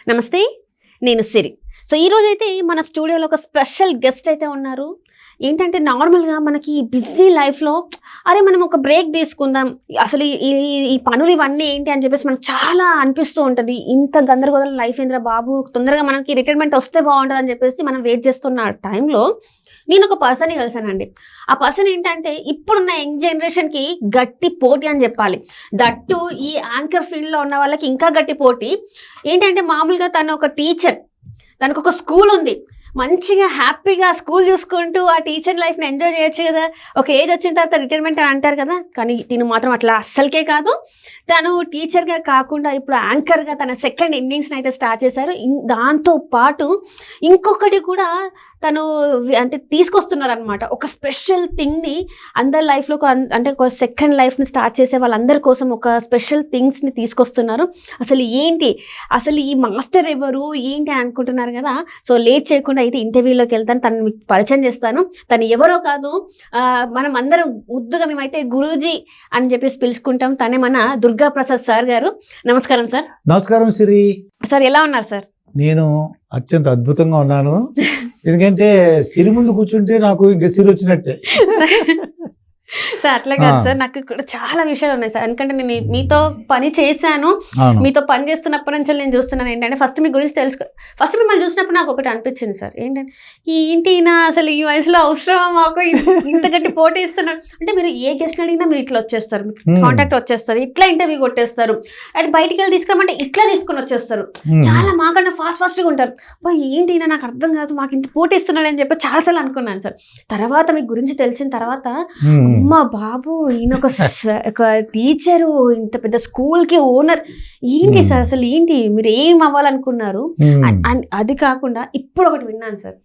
నమస్తే, నేను సిరి. సో ఈరోజైతే మన స్టూడియోలో ఒక స్పెషల్ గెస్ట్ అయితే ఉన్నారు. ఏంటంటే నార్మల్గా మనకి బిజీ లైఫ్లో అరే మనం ఒక బ్రేక్ తీసుకుందాం, అసలు ఈ ఈ పనులు ఇవన్నీ ఏంటి అని చెప్పేసి మనకు చాలా అనిపిస్తూ ఉంటుంది. ఇంత గందరగోళం లైఫ్ ఏంద్రా బాబు, తొందరగా మనకి రిటైర్మెంట్ వస్తే బాగుంటుంది అని చెప్పేసి మనం వెయిట్ చేస్తున్న టైంలో నేను ఒక పర్సన్ని కలిసానండి. ఆ పర్సన్ ఏంటంటే ఇప్పుడున్న యంగ్ జనరేషన్కి గట్టి పోటీ అని చెప్పాలి. దట్టు ఈ యాంకర్ ఫీల్డ్లో ఉన్న వాళ్ళకి ఇంకా గట్టి పోటీ. ఏంటంటే మామూలుగా తను ఒక టీచర్, తనకు ఒక స్కూల్ ఉంది, మంచిగా హ్యాపీగా స్కూల్ చూసుకుంటూ ఆ టీచర్ లైఫ్ని ఎంజాయ్ చేయొచ్చు కదా. ఒక ఏజ్ వచ్చిన తర్వాత రిటైర్మెంట్ అని అంటారు కదా, కానీ తిను మాత్రం అట్లా అస్సలకే కాదు. తను టీచర్గా కాకుండా ఇప్పుడు యాంకర్గా తన సెకండ్ ఇన్నింగ్స్ని అయితే స్టార్ట్ చేశారు. దాంతో పాటు ఇంకొకటి కూడా తను అంటే తీసుకొస్తున్నారు అనమాట. ఒక స్పెషల్ థింగ్ని అందరి లైఫ్లో, అంటే ఒక సెకండ్ లైఫ్ని స్టార్ట్ చేసే వాళ్ళందరి కోసం ఒక స్పెషల్ థింగ్స్ని తీసుకొస్తున్నారు. అసలు ఏంటి, అసలు ఈ మాస్టర్ ఎవరు ఏంటి అని అనుకుంటున్నారు కదా. సో లేట్ చేయకుండా అయితే ఇంటర్వ్యూలోకి వెళ్తాను, తను మీకు పరిచయం చేస్తాను. తను ఎవరో కాదు, మనం అందరం ముద్దుగా మేమైతే గురూజీ అని చెప్పేసి పిలుచుకుంటాం. తనే మన దుర్గా ప్రసాద్ సార్ గారు. నమస్కారం సార్. నమస్కారం సిరి. సార్ ఎలా ఉన్నారు సార్? నేను అత్యంత అద్భుతంగా ఉన్నాను. ఎందుకంటే సిరి ముందు కూర్చుంటే నాకు ఇంకా సిరి వచ్చినట్టే. సార్ అట్లా కాదు సార్, నాకు కూడా చాలా విషయాలు ఉన్నాయి సార్. ఎందుకంటే నేను మీతో పని చేశాను, మీతో పని చేస్తున్నప్పటి నుంచి నేను చూస్తున్నాను. ఏంటంటే ఫస్ట్ మీ గురించి ఫస్ట్ మిమ్మల్ని చూసినప్పుడు నాకు ఒకటి అనిపించింది సార్. ఏంటంటే ఏంటి ఈయన అసలు ఈ వయసులో అవసరమా మాకు ఇంత గట్టి పోటీ ఇస్తున్నాడు అంటే. మీరు ఏ గెస్ట్ అడిగినా మీరు ఇట్లా వచ్చేస్తారు, మీకు కాంటాక్ట్ వచ్చేస్తారు, ఇట్లా ఇంటర్వ్యూ కొట్టేస్తారు. అది బయటికి వెళ్ళి తీసుకురమంటే ఇట్లా తీసుకుని వచ్చేస్తారు. చాలా మాకన్నా ఫాస్ట్గా ఉంటారు. బా ఏంటి ఈయన నాకు అర్థం కాదు, మాకు ఇంత పోటీ ఇస్తున్నాడు అని చెప్పి చాలాసార్లు అనుకున్నాను సార్. తర్వాత మీ గురించి తెలిసిన తర్వాత అమ్మ బాబు ఈయన ఒక టీచరు, ఇంత పెద్ద స్కూల్కి ఓనర్, ఏంటి సార్ అసలు ఏంటి మీరు ఏం అవ్వాలనుకున్నారు? అది కాకుండా ఇప్పుడు ఒకటి విన్నాను సార్,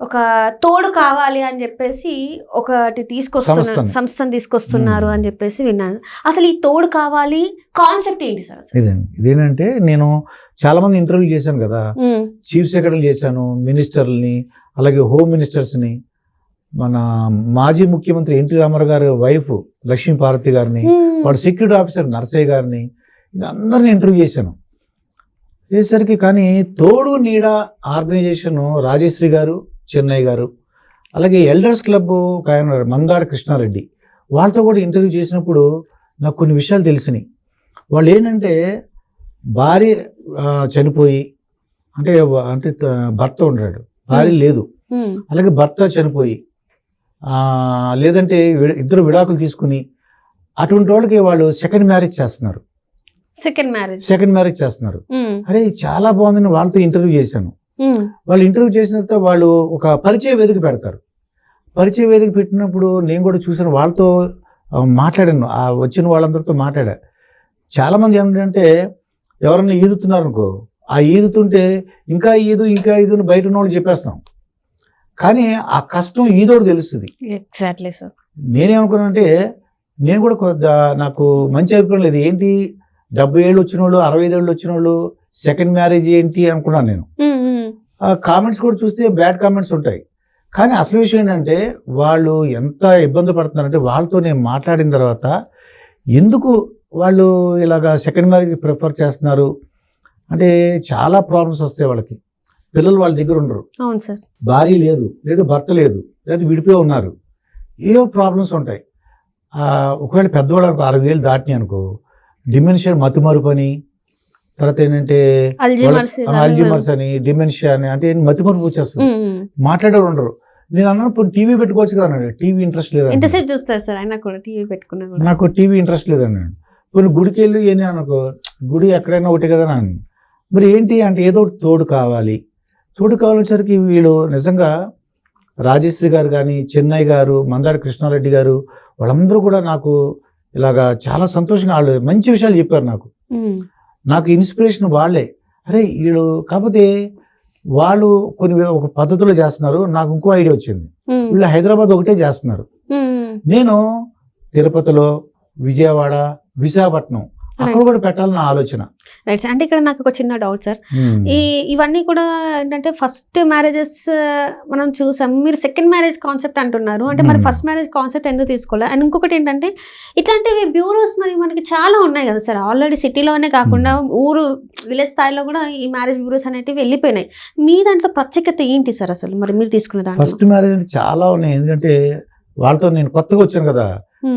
ఒక తోడు కావాలి అని చెప్పేసి ఒకటి తీసుకొస్తున్నారు, సంస్థను తీసుకొస్తున్నారు అని చెప్పేసి విన్నాను. అసలు ఈ తోడు కావాలి కాన్సెప్ట్ ఏంటి సార్? ఇదేంటంటే నేను చాలా మంది ఇంటర్వ్యూ చేశాను కదా, చీఫ్ సెక్రటరీ చేశాను, మినిస్టర్ని, అలాగే హోమ్ మినిస్టర్స్ని, మన మాజీ ముఖ్యమంత్రి ఎన్టీ రామారావు గారి వైఫ్ లక్ష్మీపార్వతి గారిని, వాడు సెక్యూరిటీ ఆఫీసర్ నర్సయ్య గారిని, అందరిని ఇంటర్వ్యూ చేశాను. చేసేసరికి కానీ తోడు నీడ ఆర్గనైజేషన్ రాజశ్రీ గారు, చెన్నై గారు, అలాగే ఎల్డర్స్ క్లబ్ మందాడ కృష్ణారెడ్డి, వాళ్ళతో కూడా ఇంటర్వ్యూ చేసినప్పుడు నాకు కొన్ని విషయాలు తెలిసినాయి. వాళ్ళు ఏంటంటే భార్య చనిపోయి, అంటే భర్త ఉన్నాడు, భార్య లేదు, అలాగే భర్త చనిపోయి, లేదంటే ఇద్దరు విడాకులు తీసుకుని అటువంటి వాళ్ళకి వాళ్ళు సెకండ్ మ్యారేజ్ చేస్తున్నారు. అరే చాలా బాగుందని వాళ్ళతో ఇంటర్వ్యూ చేశాను. వాళ్ళు ఇంటర్వ్యూ చేసిన తర్వాత వాళ్ళు ఒక పరిచయ వేదిక పెడతారు. పరిచయ వేదిక పెట్టినప్పుడు నేను కూడా చూసాను, వాళ్ళతో మాట్లాడాను, ఆ వచ్చిన వాళ్ళందరితో మాట్లాడా. చాలామంది ఏంటంటే ఎవరన్నా ఈదుతున్నారు అనుకో, ఆ ఈదుతుంటే ఇంకా ఈదు బయట ఉన్న వాళ్ళు చెప్పేస్తాం, కానీ ఆ కష్టం ఈదోడు తెలుస్తుంది. Exactly sir. నేనేమనుకున్నానంటే నేను కూడా నాకు మంచి అభిప్రాయం లేదు. ఏంటి 70 ఏళ్ళు వచ్చిన వాళ్ళు, 65 ఏళ్ళు వచ్చిన వాళ్ళు సెకండ్ మ్యారేజ్ ఏంటి అనుకున్నాను నేను. ఆ కామెంట్స్ కూడా చూస్తే బ్యాడ్ కామెంట్స్ ఉంటాయి, కానీ అసలు విషయం ఏంటంటే వాళ్ళు ఎంత ఇబ్బంది పడుతున్నారంటే, వాళ్ళతో నేను మాట్లాడిన తర్వాత ఎందుకు వాళ్ళు ఇలాగా సెకండ్ మ్యారేజ్ ప్రిఫర్ చేస్తున్నారు అంటే, చాలా ప్రాబ్లమ్స్ వస్తాయి వాళ్ళకి. పిల్లలు వాళ్ళ దగ్గర ఉండరు, అవును సార్, భార్య లేదు, లేదా భర్త లేదు, లేదా విడిపోయి ఉన్నారు, ఏవో ప్రాబ్లమ్స్ ఉంటాయి. ఒకవేళ పెద్దవాళ్ళు 60 ఏళ్ళు దాటినాయి అనుకో, డిమెన్షియా, మతిమరుపు అని, తర్వాత ఏంటంటే అల్జీమర్స్ అని, డిమెన్షియా అని, అంటే మతిమరుపు వచ్చేస్తుంది, మాట్లాడేవారు ఉండరు. నేను అన్నాను టీవీ పెట్టుకోవచ్చు కదా అన్నాడు. టీవీ ఇంట్రెస్ట్ లేదు, నాకు టీవీ ఇంట్రెస్ట్ లేదన్నాడు. కొన్ని గుడికి వెళ్ళి ఏంటి అనుకో, గుడి ఎక్కడైనా ఒకటి కదా అన్నాను. మరి ఏంటి అంటే ఏదో తోడు కావాలి. తోడు కావాలనేసరికి వీళ్ళు నిజంగా రాజశ్రీ గారు కానీ, చెన్నై గారు, మందాడ కృష్ణారెడ్డి గారు, వాళ్ళందరూ కూడా నాకు ఇలాగా చాలా సంతోషంగా, వాళ్ళు మంచి విషయాలు చెప్పారు. నాకు ఇన్స్పిరేషన్ వాళ్ళే. అరే వీళ్ళు కాకపోతే వాళ్ళు ఒక పద్ధతిలో చేస్తున్నారు. నాకు ఇంకో ఐడియా వచ్చింది, వీళ్ళు హైదరాబాద్ ఒకటే చేస్తున్నారు. నేను తిరుపతిలో, విజయవాడ, విశాఖపట్నం అక్కడ కూడా పెట్టాలని నా ఆలోచన. Right sir. అంటే ఇక్కడ నాకు ఒక చిన్న డౌట్ సార్. ఇవన్నీ కూడా ఏంటంటే ఫస్ట్ మ్యారేజెస్ మనం చూసాం, మీరు సెకండ్ మ్యారేజ్ కాన్సెప్ట్ అంటున్నారు, అంటే మరి ఫస్ట్ మ్యారేజ్ కాన్సెప్ట్ ఎందుకు తీసుకోవాలి? అండ్ ఇంకొకటి ఏంటంటే ఇట్లాంటివి బ్యూరోస్ మరి మనకి చాలా ఉన్నాయి కదా సార్, ఆల్రెడీ సిటీలోనే కాకుండా ఊరు విలేజ్ స్థాయిలో కూడా ఈ మ్యారేజ్ బ్యూరోస్ అనేటివి వెళ్ళిపోయినాయి. మీ దాంట్లో ప్రత్యేకత ఏంటి సార్ అసలు మరి మీరు తీసుకున్న దాంట్లో? ఫస్ట్ మ్యారేజ్ అంటే చాలా ఉన్నాయి, ఎందుకంటే వాళ్ళతో నేను కొత్తగా వచ్చాను కదా,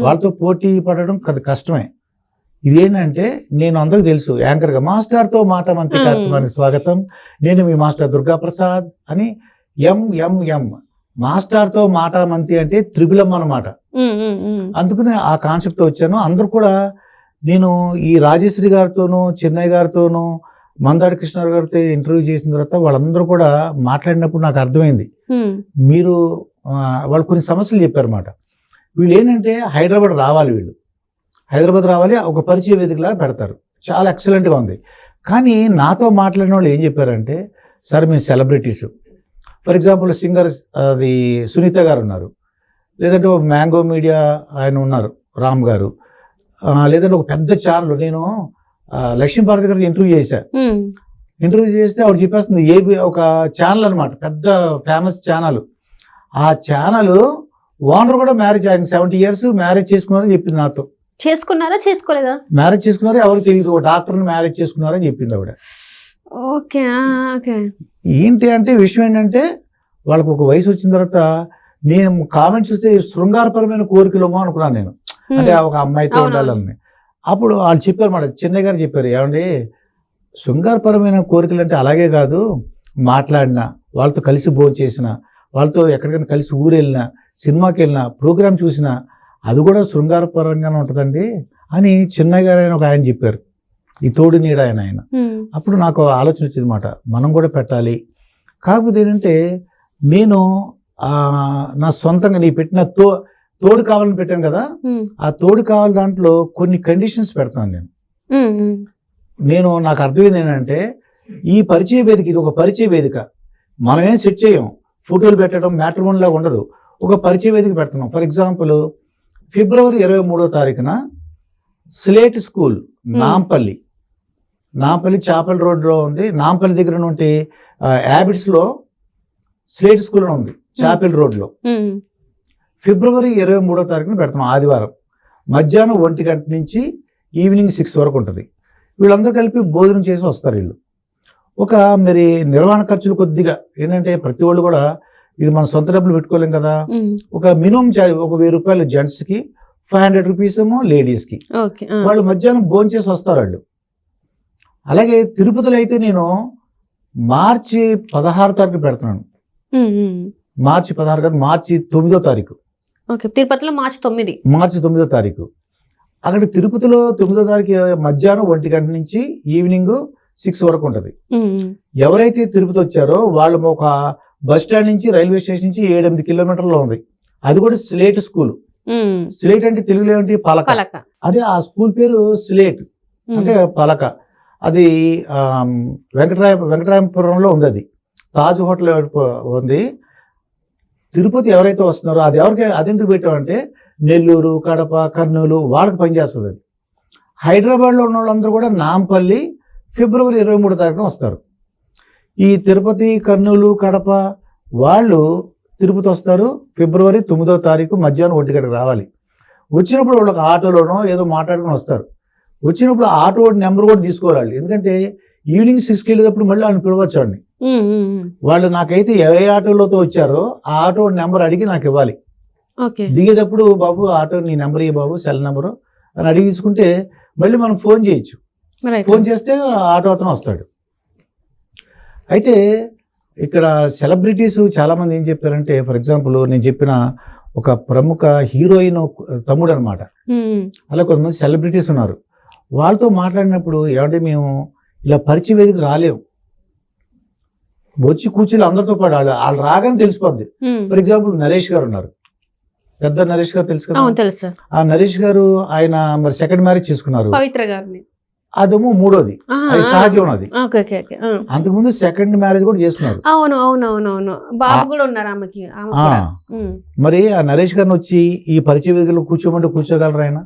వాళ్ళతో పోటీ పడడం కష్టమే. ఇదేంటంటే నేను అందరికి తెలుసు, యాంకర్గా మాస్టర్తో మాట మంత్రి కార్యక్రమానికి స్వాగతం, నేను మీ మాస్టర్ దుర్గా ప్రసాద్ అని ఎంఎంఎం మాస్టర్తో మాట మంత్రి అంటే త్రిపులం అన్నమాట. అందుకనే ఆ కాన్సెప్ట్తో వచ్చాను. అందరూ కూడా నేను ఈ రాజశ్రీ గారితోనూ చెన్నై గారితోనూ మందాడి కృష్ణ గారితో ఇంటర్వ్యూ చేసిన తర్వాత వాళ్ళందరూ కూడా మాట్లాడినప్పుడు నాకు అర్థమైంది, మీరు వాళ్ళు కొన్ని సమస్యలు చెప్పారన్నమాట. వీళ్ళు ఏంటంటే హైదరాబాద్ రావాలి, హైదరాబాద్ రావాలి, ఒక పరిచయ వేదికలా పెడతారు, చాలా ఎక్సలెంట్గా ఉంది. కానీ నాతో మాట్లాడిన వాళ్ళు ఏం చెప్పారంటే, సార్ మేము సెలబ్రిటీస్, ఫర్ ఎగ్జాంపుల్ సింగర్ అది సునీత గారు ఉన్నారు, లేదంటే ఒక మ్యాంగో మీడియా ఆయన ఉన్నారు రామ్ గారు, లేదంటే ఒక పెద్ద ఛానల్, నేను లక్ష్మీభారతి గారికి ఇంటర్వ్యూ చేశాను. ఇంటర్వ్యూ చేస్తే ఆవిడ చెప్పేస్తుంది, ఒక ఛానల్ అనమాట, పెద్ద ఫేమస్ ఛానల్. ఆ ఛానల్ ఓనర్ కూడా మ్యారేజ్, ఆయన 70 years మ్యారేజ్ చేసుకున్నారని చెప్పింది నాతో. చేసుకున్నారా చేసుకోలేదా? మ్యారేజ్ చేసుకున్నారో ఎవరు తెలియదు, ఒక డాక్టర్ని మ్యారేజ్ చేసుకున్నారని చెప్పింది ఆవిడ. Okay okay. ఏంటి అంటే విషయం ఏంటంటే, వాళ్ళకు ఒక వయసు వచ్చిన తర్వాత నేను కామెంట్స్ చూస్తే శృంగారపరమైన కోరికలేమో అనుకున్నాను నేను, అంటే ఒక అమ్మాయితో ఉండాలని. అప్పుడు వాళ్ళు చెప్పారు మాట, చెన్నై గారు చెప్పారు, ఏమండి శృంగారపరమైన కోరికలు అంటే అలాగే కాదు, మాట్లాడినా వాళ్ళతో కలిసి భోజనం చేసిన, వాళ్ళతో ఎక్కడికైనా కలిసి ఊరు వెళ్ళినా, సినిమాకి వెళ్ళినా, ప్రోగ్రామ్ చూసినా అది కూడా శృంగారపరంగానే ఉంటుందండి అని చెన్నై గారు ఆయన ఒక ఆయన చెప్పారు, ఈ తోడు నీడ ఆయన. అప్పుడు నాకు ఆలోచన వచ్చింది మాట, మనం కూడా పెట్టాలి. కాకపోతే ఏంటంటే నేను నా సొంతంగా నీ పెట్టిన తోడు కావాలని పెట్టాను కదా, ఆ తోడు కావాలి దాంట్లో కొన్ని కండిషన్స్ పెడతాను నేను. నాకు అర్థమైంది ఏంటంటే, ఈ పరిచయ వేదిక, ఇది ఒక పరిచయ వేదిక, మనం ఏం సెట్ చేయం, ఫోటోలు పెట్టడం మ్యాట్రిమోనీ లాగా ఉండదు, ఒక పరిచయ వేదిక పెడుతున్నాం. For example February 23 slate school Nampally chapel రోడ్లో ఉంది, నాంపల్లి దగ్గర నుండి హ్యాబిట్స్లో స్లేట్ స్కూల్ అని ఉంది చాపల్ రోడ్లో. February 23 పెడుతున్నాం, ఆదివారం మధ్యాహ్నం 1 గంట నుంచి ఈవినింగ్ 6 వరకు ఉంటుంది. వీళ్ళందరూ కలిపి భోజనం చేసి వస్తారు వీళ్ళు. ఒక మరి నిర్వహణ ఖర్చులు కొద్దిగా ఏంటంటే, ప్రతి వాళ్ళు కూడా ఇది మన సొంత డబ్బులు పెట్టుకోలేం కదా, ఒక మినిమం ఒక 1000 రూపాయలు జెంట్స్కి, 500 రూపీస్ ఏమో లేడీస్కి. వాళ్ళు మధ్యాహ్నం భోజనం చేసి వస్తారు వాళ్ళు. అలాగే తిరుపతిలో అయితే నేను మార్చి 16 పెడుతున్నాను, మార్చి 9వ తారీఖు. తిరుపతిలో మార్చి 9వ తారీఖు. అక్కడ తిరుపతిలో 9వ తారీఖు మధ్యాహ్నం 1 గంట నుంచి ఈవినింగ్ 6 వరకు ఉంటుంది. ఎవరైతే తిరుపతి వచ్చారో వాళ్ళు ఒక బస్ స్టాండ్ నుంచి రైల్వే స్టేషన్ నుంచి 7-8 కిలోమీటర్లో ఉంది. అది కూడా స్లేట్ స్కూల్. స్లేట్ అంటే తెలుగులో ఏంటి, పలక. అంటే ఆ స్కూల్ పేరు స్లేట్ అంటే పలక. అది వెంకటరాయపురంలో ఉంది, అది తాజ్ హోటల్ ఉంది. తిరుపతి ఎవరైతే వస్తున్నారో అది అదెందుకు పెట్టామంటే, నెల్లూరు, కడప, కర్నూలు వాళ్ళకి పనిచేస్తుంది అది. హైదరాబాద్లో ఉన్న వాళ్ళందరూ కూడా నాంపల్లి February 23 వస్తారు. ఈ తిరుపతి, కర్నూలు, కడప వాళ్ళు తిరుపతి వస్తారు February 9 మధ్యాహ్నం 1 గంటకు రావాలి. వచ్చినప్పుడు వాళ్ళకి ఆటోలోనో ఏదో మాట్లాడుకుని వస్తారు. వచ్చినప్పుడు ఆటో నెంబర్ కూడా తీసుకోవాలి, ఎందుకంటే ఈవినింగ్ 6కి వెళ్ళేటప్పుడు మళ్ళీ వాళ్ళని పిలవచ్చు అండి. వాళ్ళు నాకైతే ఏ ఆటోలతో వచ్చారో ఆ ఆటో నెంబర్ అడిగి నాకు ఇవ్వాలి. దిగేటప్పుడు బాబు ఆటో నీ నెంబర్ ఇవ్వ బాబు, సెల్ నెంబరు అని అడిగి తీసుకుంటే మళ్ళీ మనం ఫోన్ చేయొచ్చు. ఫోన్ చేస్తే ఆటో అతను వస్తాడు. అయితే ఇక్కడ సెలబ్రిటీస్ చాలామంది ఏం చెప్పారంటే, ఫర్ ఎగ్జాంపుల్ నేను చెప్పిన ఒక ప్రముఖ హీరోయిన్ తమ్ముడు అనమాట, అలా కొంతమంది సెలబ్రిటీస్ ఉన్నారు. వాళ్ళతో మాట్లాడినప్పుడు ఏమంటే మేము ఇలా పరిచయ వేదిక రాలేము, వచ్చి కూర్చుని అందరితో పాటు వాళ్ళు రాగానే తెలిసిపోద్ది. ఫర్ ఎగ్జాంపుల్ నరేష్ గారు ఉన్నారు, పెద్ద నరేష్ గారు తెలుసు కదా. ఆ నరేష్ గారు ఆయన మరి సెకండ్ మ్యారేజ్ చేసుకున్నారు, పవిత్ర గారిని. అదేమో మూడోది, అది సహజం. అది అంతకుముందు సెకండ్ మ్యారేజ్ కూడా చేసుకున్నారు. మరి ఆ నరేష్ గారిని వచ్చి ఈ పరిచయ వేదికలో కూర్చోమంటే కూర్చోగలరు ఆయన?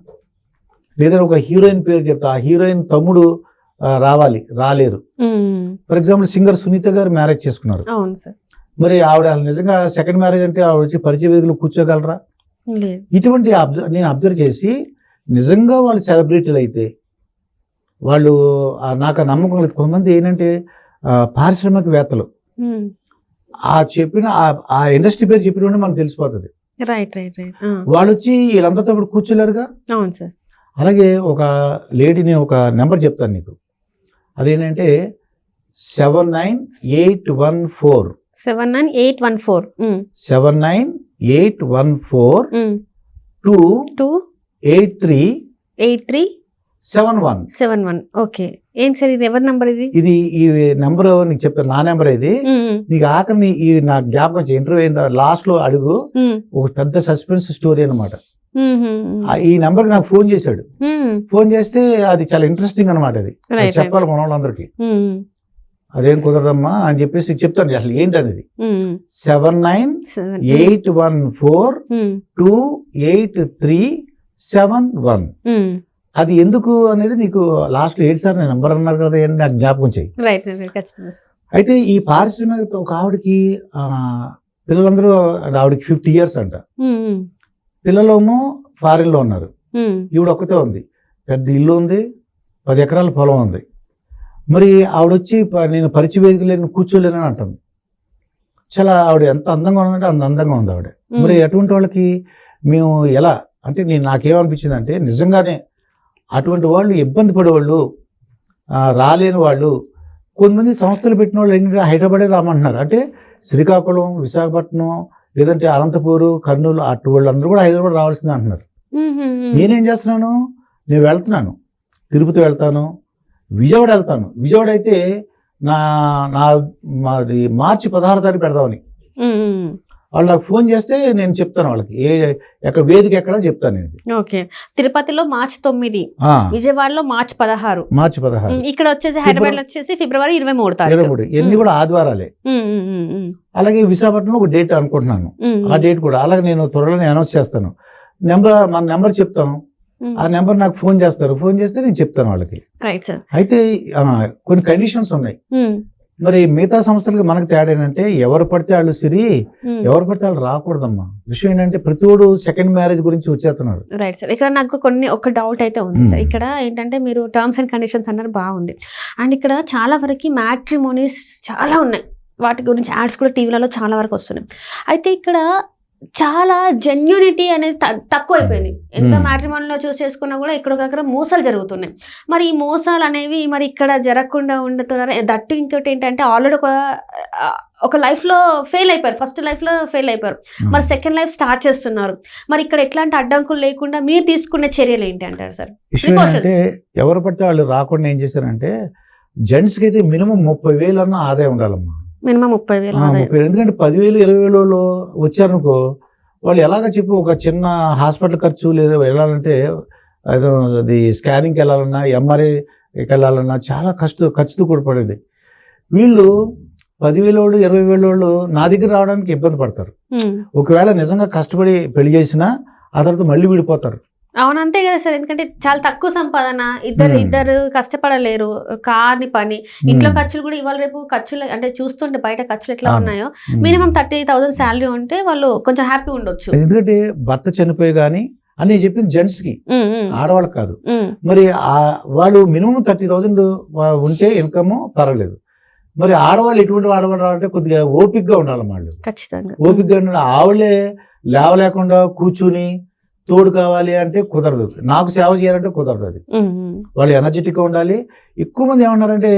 లేదా ఒక హీరోయిన్ పేరు చెప్తా, ఆ హీరోయిన్ తమ్ముడు రాలేరు. ఫర్ ఎగ్జాంపుల్ సింగర్ సునీత గారు మ్యారేజ్ చేసుకున్నారు. అవును సార్. మరి ఆవిడ నిజంగా సెకండ్ మ్యారేజ్ అంటే ఆవిడ వచ్చి పరిచయ వేదికలు కూర్చోగలరా? ఇటువంటి నేను అబ్జర్వ్ చేసి నిజంగా వాళ్ళు సెలబ్రిటీలు అయితే వాళ్ళు నాకు ఆ నమ్మకం లేదు. కొంతమంది ఏంటంటే పారిశ్రామికవేత్తలు ఆ చెప్పిన ఆ ఇండస్ట్రీ పేరు చెప్పిన మనకు తెలిసిపోతుంది. Right right right. వాళ్ళు వచ్చి వీళ్ళందరితో ఇప్పుడు కూర్చోలేరుగా. అవును సార్. అలాగే ఒక లేడీ, నేను ఒక నెంబర్ చెప్తాను నీకు, అదేంటంటే 79814 79814 79814 28371. ఓకే. ఏం సార్ ఇది ఎవరి నెంబర్? ఇది ఈ నెంబర్ నీకు చెప్తాను, నా నెంబర్ ఇది. నీకు ఆఖరి ఈ నా జ్ఞాపకం ఇంటర్వ్యూ అయిన లాస్ట్ లో అడుగు, ఒక పెద్ద సస్పెన్స్ స్టోరీ అనమాట. ఈ నెంబర్ నాకు ఫోన్ చేశాడు. ఫోన్ చేస్తే అది చాలా ఇంట్రెస్టింగ్ అనమాట. అది చెప్పాలి మన వాళ్ళందరికీ. అదేం కుదరదమ్మా అని చెప్పేసి చెప్తాను అసలు ఏంటి అనేది. 79814 అది ఎందుకు అనేది నీకు లాస్ట్ లో 7 సార్ నేను నెంబర్ అన్నారు కదా అని నాకు జ్ఞాపకం చేయి. అయితే ఈ పారిశ్రామిక ఒక ఆవిడకి పిల్లలందరూ, ఆవిడకి 50 years అంట. పిల్లలేమో ఫారిన్ లో ఉన్నారు. ఈవిడ ఒక్కతే ఉంది, పెద్ద ఇల్లు ఉంది, 10 ఎకరాల పొలం ఉంది. మరి ఆవిడొచ్చి నేను పరిచయ వేదికలేను కూర్చోలేనని అంటుంది. చాలా ఆవిడ ఎంత అందంగా ఉందంటే అంత అందంగా ఉంది ఆవిడ. మరి అటువంటి వాళ్ళకి మేము ఎలా అంటే నాకేమనిపించింది అంటే నిజంగానే అటువంటి వాళ్ళు ఇబ్బంది పడేవాళ్ళు, రాలేని వాళ్ళు, కొంతమంది సంస్థలు పెట్టిన వాళ్ళు ఏంటంటే హైదరాబాదే రామంటున్నారు. అంటే శ్రీకాకుళం, విశాఖపట్నం, లేదంటే అనంతపూరు, కర్నూలు అటు వాళ్ళందరూ కూడా హైదరాబాద్ రావాల్సిందే అంటున్నారు. నేనేం చేస్తున్నాను, నేను వెళ్తున్నాను, తిరుపతి వెళ్తాను, విజయవాడ వెళ్తాను. విజయవాడ అయితే మాది మార్చి 16 తారీఖు పెడదామని వాళ్ళు నాకు ఫోన్ చేస్తే నేను చెప్తాను వాళ్ళకి ఎక్కడ వేదిక ఎక్కడ చెప్తాను నేను. ఓకే. తిరుపతిలో మార్చి 9, విజయవాడలో మార్చి 16, ఇక్కడ వచ్చేసి హైదరాబాద్ లో వచ్చేసి ఫిబ్రవరి 23 ఇవన్నీ కూడా ఆదివారాలే. అలాగే విశాఖపట్నంలో ఒక డేట్ అనుకుంటున్నాను, ఆ డేట్ కూడా అలాగే నేను త్వరలోనే అనౌన్స్ చేస్తాను. మన నెంబర్ చెప్తాను, ఆ నెంబర్ నాకు ఫోన్ చేస్తారు. ఫోన్ చేస్తే నేను చెప్తాను వాళ్ళకి. అయితే కొన్ని కండిషన్స్ ఉన్నాయి. మరి మిగతా సంస్థలకి మనకు తేడా ఏంటంటే ఎవరు పడితే వాళ్ళు ఎవరు పడితే వాళ్ళు రాకూడదమ్మా. విషయం ఏంటంటే ప్రతివాడు సెకండ్ మ్యారేజ్ గురించి వచ్చేస్తున్నారు. Right sir. ఇక్కడ నాకు ఒక డౌట్ అయితే ఉంది సార్. ఇక్కడ ఏంటంటే మీరు టర్మ్స్ అండ్ కండిషన్స్ అన్నారు, బాగుంది. అండ్ ఇక్కడ చాలా వరకు మ్యాట్రిమోనీస్ చాలా ఉన్నాయి, వాటి గురించి యాడ్స్ కూడా టీవీలలో చాలా వరకు వస్తున్నాయి. అయితే ఇక్కడ చాలా జెన్యూనిటీ అనేది తక్కువైపోయింది. ఎంత మ్యాట్రిమోనీలో చేసుకున్నా కూడా ఎక్కడొక్కడ మోసాలు జరుగుతున్నాయి. మరి ఈ మోసాలు అనేవి మరి ఇక్కడ జరగకుండా ఉండుతున్నారు. దట్టు ఇంకోటి ఏంటంటే ఆల్రెడీ ఒక లైఫ్లో ఫెయిల్ అయిపోయారు, ఫస్ట్ లైఫ్లో ఫెయిల్ అయిపోయారు, మరి సెకండ్ లైఫ్ స్టార్ట్ చేస్తున్నారు. మరి ఇక్కడ ఎట్లాంటి అడ్డంకులు లేకుండా మీరు తీసుకునే చర్యలు ఏంటి అంటారు సార్? అంటే ఎవరు పడితే వాళ్ళు రాకుండా ఏం చేశారంటే జెంట్స్కి అయితే మినిమం 30,000 అన్న ఆదాయం ఉండాలమ్మా. మినిమం 30,000. ఎందుకంటే 10,000 20,000 వచ్చారనుకో వాళ్ళు ఎలాగ చెప్పి ఒక చిన్న హాస్పిటల్ ఖర్చు లేదా వెళ్ళాలంటే అది స్కానింగ్కి వెళ్ళాలన్నా, ఎంఆర్ఐకి వెళ్ళాలన్నా చాలా ఖర్చుతో కూడిపడేది. వీళ్ళు 10,000 20,000 నా దగ్గర రావడానికి ఇబ్బంది పడతారు. ఒకవేళ నిజంగా కష్టపడి పెళ్లి చేసినా ఆ తర్వాత మళ్ళీ విడిపోతారు. అవును, అంతే కదా సార్. ఎందుకంటే చాలా తక్కువ సంపాదన, ఇద్దరు కష్టపడలేరు, కార్ని పని, ఇంట్లో ఖర్చులు కూడా ఇవాళ రేపు ఖర్చులు అంటే చూస్తుంటే బయట ఖర్చులు ఎట్లా ఉన్నాయో మినిమం 30,000 శాలరీ ఉంటే వాళ్ళు కొంచెం హ్యాపీ ఉండొచ్చు. ఎందుకంటే భర్త చనిపోయి కానీ అని చెప్పింది జెంట్స్ కి, ఆడవాళ్ళకి కాదు. మరి వాళ్ళు మినిమం 30,000 ఉంటే ఇన్కమ్ పర్వాలేదు. మరి ఆడవాళ్ళు ఎటువంటి ఆడవాళ్ళు రావాలంటే కొద్దిగా ఓపికగా ఉండాలి. వాళ్ళు ఖచ్చితంగా ఓపికగా ఉండాలి. ఆవిడే లేవలేకుండా కూర్చుని తోడు కావాలి అంటే కుదరదు, నాకు సేవ చేయాలంటే కుదరదు. అది వాళ్ళు ఎనర్జెటిక్గా ఉండాలి. ఎక్కువ మంది ఏమన్నారంటే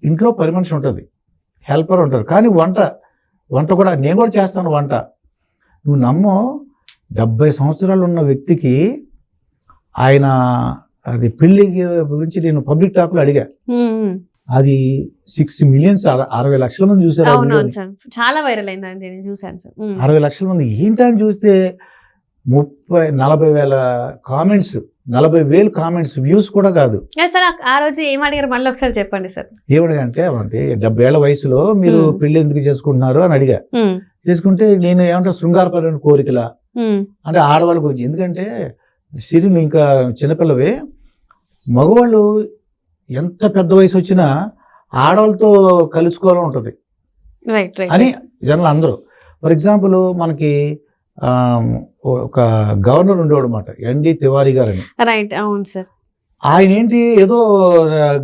ఇంట్లో పని మనిషి ఉంటుంది, హెల్పర్ ఉంటారు, కానీ వంట కూడా నేను కూడా చేస్తాను వంట. నువ్వు నమ్మో 70 సంవత్సరాలు ఉన్న వ్యక్తికి ఆయన అది పెళ్లి గురించి నేను పబ్లిక్ టాక్లో అడిగా, అది 6 million 60 లక్షల మంది చూసారు. చాలా వైరల్ అయింది, చూసాను సార్. 60 లక్షల మంది ఏంటని చూస్తే 40,000 కామెంట్స్, 40,000 కామెంట్స్, వ్యూస్ కూడా కాదు. సార్ ఆ రోజు ఏం అడిగారు మళ్ళీ ఒకసారి చెప్పండి సార్. ఏమడిగంటే 70 ఏళ్ల వయసులో మీరు పెళ్లి ఎందుకు చేసుకుంటున్నారు అని అడిగా. చేసుకుంటే నేను ఏమంటా శృంగారపరమైన కోరికలా అంటే ఆడవాళ్ళ గురించి. ఎందుకంటే సిరి నువ్వు ఇంకా చిన్నపిల్లవే, మగవాళ్ళు ఎంత పెద్ద వయసు వచ్చినా ఆడవాళ్ళతో కలుసుకోవాలని ఉంటుంది రైట్ రైట్ అని జనాలు అందరూ. ఫర్ ఎగ్జాంపుల్ మనకి ఒక గవర్నర్ ఉండేవాడు అనమాట, ఎన్డి తివారీ గారు అని. రైట్, అవును సార్, ఆయన ఏంటి ఏదో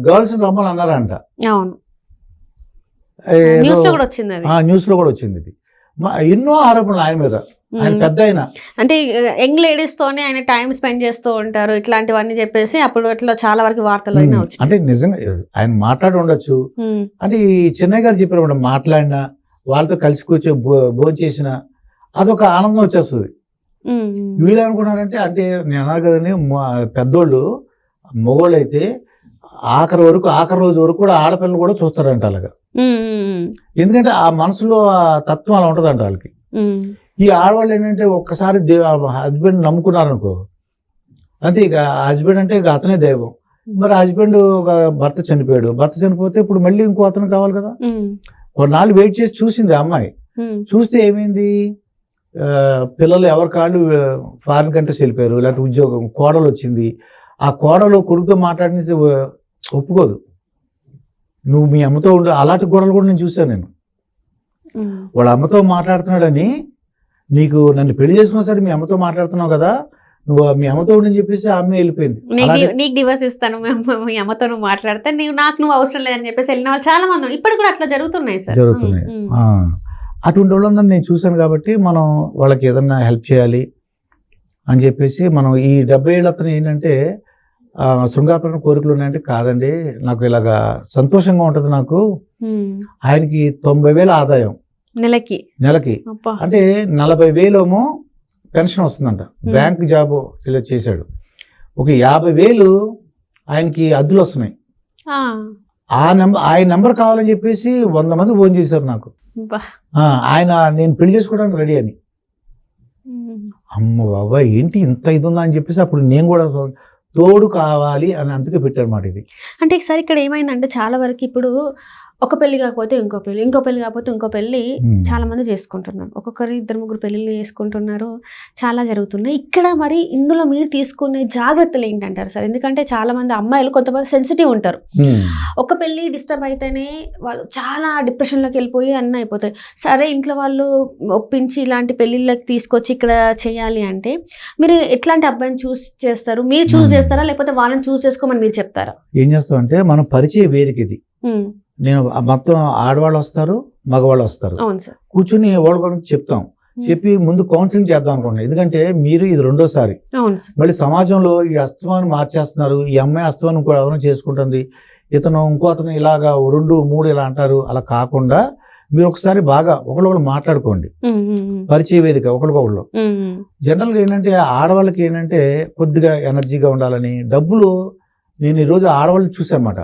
గర్ల్స్ రమ్మని అన్నారంట. అవును, ఏదో న్యూస్ లో కూడా వచ్చింది అది. న్యూస్ లో కూడా వచ్చింది ఇది. ఎన్నో ఆరోపణలు ఆయన మీద. ఆయన పెద్ద ఆయన అంటే యంగ్ లేడీస్ తోనే ఆయన టైం స్పెండ్ చేస్తూ ఉంటారు ఇట్లాంటివన్నీ చెప్పేసి అప్పుడు అట్లా చాలా వరకు వార్తలు వచ్చింది. అంటే నిజంగా ఆయన మాట్లాడి ఉండొచ్చు. అంటే ఈ చెన్నై గారు చెప్పారు, మాట్లాడినా వాళ్ళతో కలిసి కూర్చో భోజనం చేసిన అదొక ఆనందం వచ్చేస్తుంది. వీళ్ళు ఏమనుకున్నారంటే, అంటే నేను అన్నారు కదండి, పెద్దోళ్ళు మగోళ్ళు అయితే ఆఖరి రోజు వరకు కూడా ఆడపిల్లలు కూడా చూస్తారంట అలాగా. ఎందుకంటే ఆ మనసులో ఆ తత్వం అలా ఉంటుందంట వాళ్ళకి. ఈ ఆడవాళ్ళు ఏంటంటే ఒక్కసారి హస్బెండ్ నమ్ముకున్నారనుకో, అంతే ఇక హస్బెండ్ అంటే ఇక అతనే దైవం. మరి హస్బెండ్ ఒక భర్త చనిపోతే ఇప్పుడు మళ్ళీ ఇంకో అతను కావాలి కదా. కొన్నాళ్ళు వెయిట్ చేసి చూసింది ఆ అమ్మాయి. చూస్తే ఏమైంది, పిల్లలు ఎవరి కాళ్ళు ఫారిన్ కంట్రీస్ వెళ్ళిపోయారు, లేకపోతే ఉద్యోగం, కోడలు వచ్చింది. ఆ కోడలు కొడుకుతో మాట్లాడిన ఒప్పుకోదు. నువ్వు మీ అమ్మతో ఉండు. అలాంటి గొడవలు కూడా నేను చూశాను. నేను వాళ్ళ అమ్మతో మాట్లాడుతున్నాడని, నీకు నన్ను పెళ్లి చేసుకున్నా సరే మీ అమ్మతో మాట్లాడుతున్నావు కదా, నువ్వు మీ అమ్మతో ఉండని చెప్పేసి ఆ అమ్మాయి వెళ్ళిపోయింది. నీకు డివోర్స్ ఇస్తాను, మీ అమ్మతో నువ్వు మాట్లాడితే నువ్వు అవసరం లేదని చెప్పేసి వెళ్ళిన వాళ్ళు చాలా మంది ఇప్పుడు కూడా అట్లా జరుగుతున్నాయి సార్. జరుగుతున్నాయి. అటువంటి వాళ్ళందరూ నేను చూశాను కాబట్టి మనం వాళ్ళకి ఏదన్నా హెల్ప్ చేయాలి అని చెప్పేసి మనం ఈ 70 ఏళ్ళ అతను ఏంటంటే శృంగారపరమైన కోరికలు ఉన్నాయంటే, కాదండి నాకు ఇలాగా సంతోషంగా ఉంటుంది నాకు. ఆయనకి 90,000 ఆదాయం నెలకి. అంటే 40,000 పెన్షన్ వస్తుందంట. బ్యాంక్ జాబ్ చేశాడు. ఒక 50,000 ఆయనకి అద్దెలు వస్తున్నాయి. ఆయన నెంబర్ కావాలని చెప్పేసి 100 మంది ఫోన్ చేశారు నాకు. ఆయన నేను పెళ్లి చేసుకోవడానికి రెడీ అని. అమ్మ బాబా ఏంటి ఇంత ఇది ఉందా అని చెప్పేసి అప్పుడు నేను కూడా తోడు కావాలి అని అందుకే పెట్టారన్నమాట ఇది. అంటే ఈసారి ఇక్కడ ఏమైందంటే చాలా వరకు ఇప్పుడు ఒక పెళ్లి కాకపోతే ఇంకో పెళ్లి కాకపోతే ఇంకో పెళ్లి చాలా మంది చేసుకుంటున్నారు. ఒక్కొక్కరు 2-3 పెళ్లిళ్ళు చేసుకుంటున్నారు, చాలా జరుగుతున్నాయి. ఇక్కడ మరి ఇందులో మీరు తీసుకునే జాగ్రత్తలు ఏంటంటారు సార్? ఎందుకంటే చాలా మంది అమ్మాయిలు కొంతమంది సెన్సిటివ్ ఉంటారు. ఒక పెళ్లి డిస్టర్బ్ అయితేనే వాళ్ళు చాలా డిప్రెషన్లోకి వెళ్ళిపోయి అన్నీ అయిపోతాయి. సరే ఇంట్లో వాళ్ళు ఒప్పించి ఇలాంటి పెళ్లిళ్ళకి తీసుకొచ్చి ఇక్కడ చేయాలి అంటే మీరు ఎట్లాంటి అబ్బాయిని చూస్ చేస్తారు? మీరు చూస్ చేస్తారా లేకపోతే వాళ్ళని చూస్ చేసుకోమని మీరు చెప్తారా? ఏం చేస్తామంటే మనం పరిచయ వేదిక ఇది. నేను మొత్తం ఆడవాళ్ళు వస్తారు, మగవాళ్ళు వస్తారు, కూర్చుని వాళ్ళ గురించి చెప్తాం. చెప్పి ముందు కౌన్సిలింగ్ చేద్దాం అనుకోండి. ఎందుకంటే మీరు ఇది 2వ సారి మళ్ళీ సమాజంలో ఈ అస్తమాన్ని మార్చేస్తున్నారు. ఈ అమ్మాయి అస్తమాన్ని ఇంకో ఎవరైనా చేసుకుంటుంది, ఇతను ఇంకో అతను ఇలాగా 2, 3 ఇలా అంటారు. అలా కాకుండా మీరు ఒకసారి బాగా ఒకళ్ళొకళ్ళు మాట్లాడుకోండి. పరిచయ వేదిక ఒకళ్ళకొకళ్ళు. జనరల్గా ఏంటంటే ఆడవాళ్ళకి ఏంటంటే కొద్దిగా ఎనర్జీగా ఉండాలని డబ్బులు, నేను ఈరోజు ఆడవాళ్ళు చూసామాట,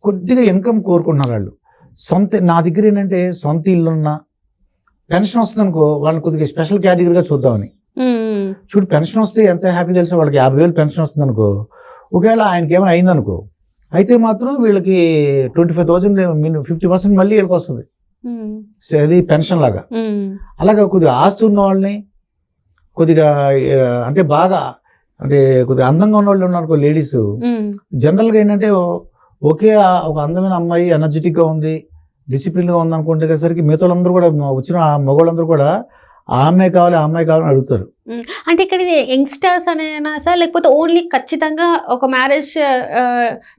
కొద్దిగా ఇన్కమ్ కోరుకుంటున్నారు వాళ్ళు. నా దగ్గర ఏంటంటే సొంత ఇల్లున్నా పెన్షన్ వస్తుంది అనుకో, వాళ్ళని కొద్దిగా స్పెషల్ కేటగిరీగా చూద్దామని. చూడు పెన్షన్ వస్తే ఎంత హ్యాపీ తెలుసా, వాళ్ళకి 50,000 పెన్షన్ వస్తుంది అనుకో, ఒకవేళ ఆయనకి ఏమైనా అయిందనుకో, అయితే మాత్రం వీళ్ళకి 25,000 50% మళ్ళీ వీళ్ళకి వస్తుంది. అది పెన్షన్ లాగా. అలాగా కొద్దిగా ఆస్తి ఉన్న వాళ్ళని, కొద్దిగా అంటే బాగా అంటే కొద్దిగా అందంగా ఉన్న వాళ్ళు ఉన్నారు లేడీస్. జనరల్గా ఏంటంటే ఒకే ఒక అందమైన అమ్మాయి ఎనర్జెటిక్గా ఉంది, డిసిప్లిన్గా ఉంది అనుకుంటే సరికి మిగతా వాళ్ళందరూ కూడా వచ్చిన మగవాళ్ళందరూ కూడా ఆ అమ్మాయి కావాలి అని అడుగుతారు. అంటే ఇక్కడ యంగ్స్టర్స్ అనేనా సార్, లేకపోతే ఓన్లీ ఖచ్చితంగా ఒక మ్యారేజ్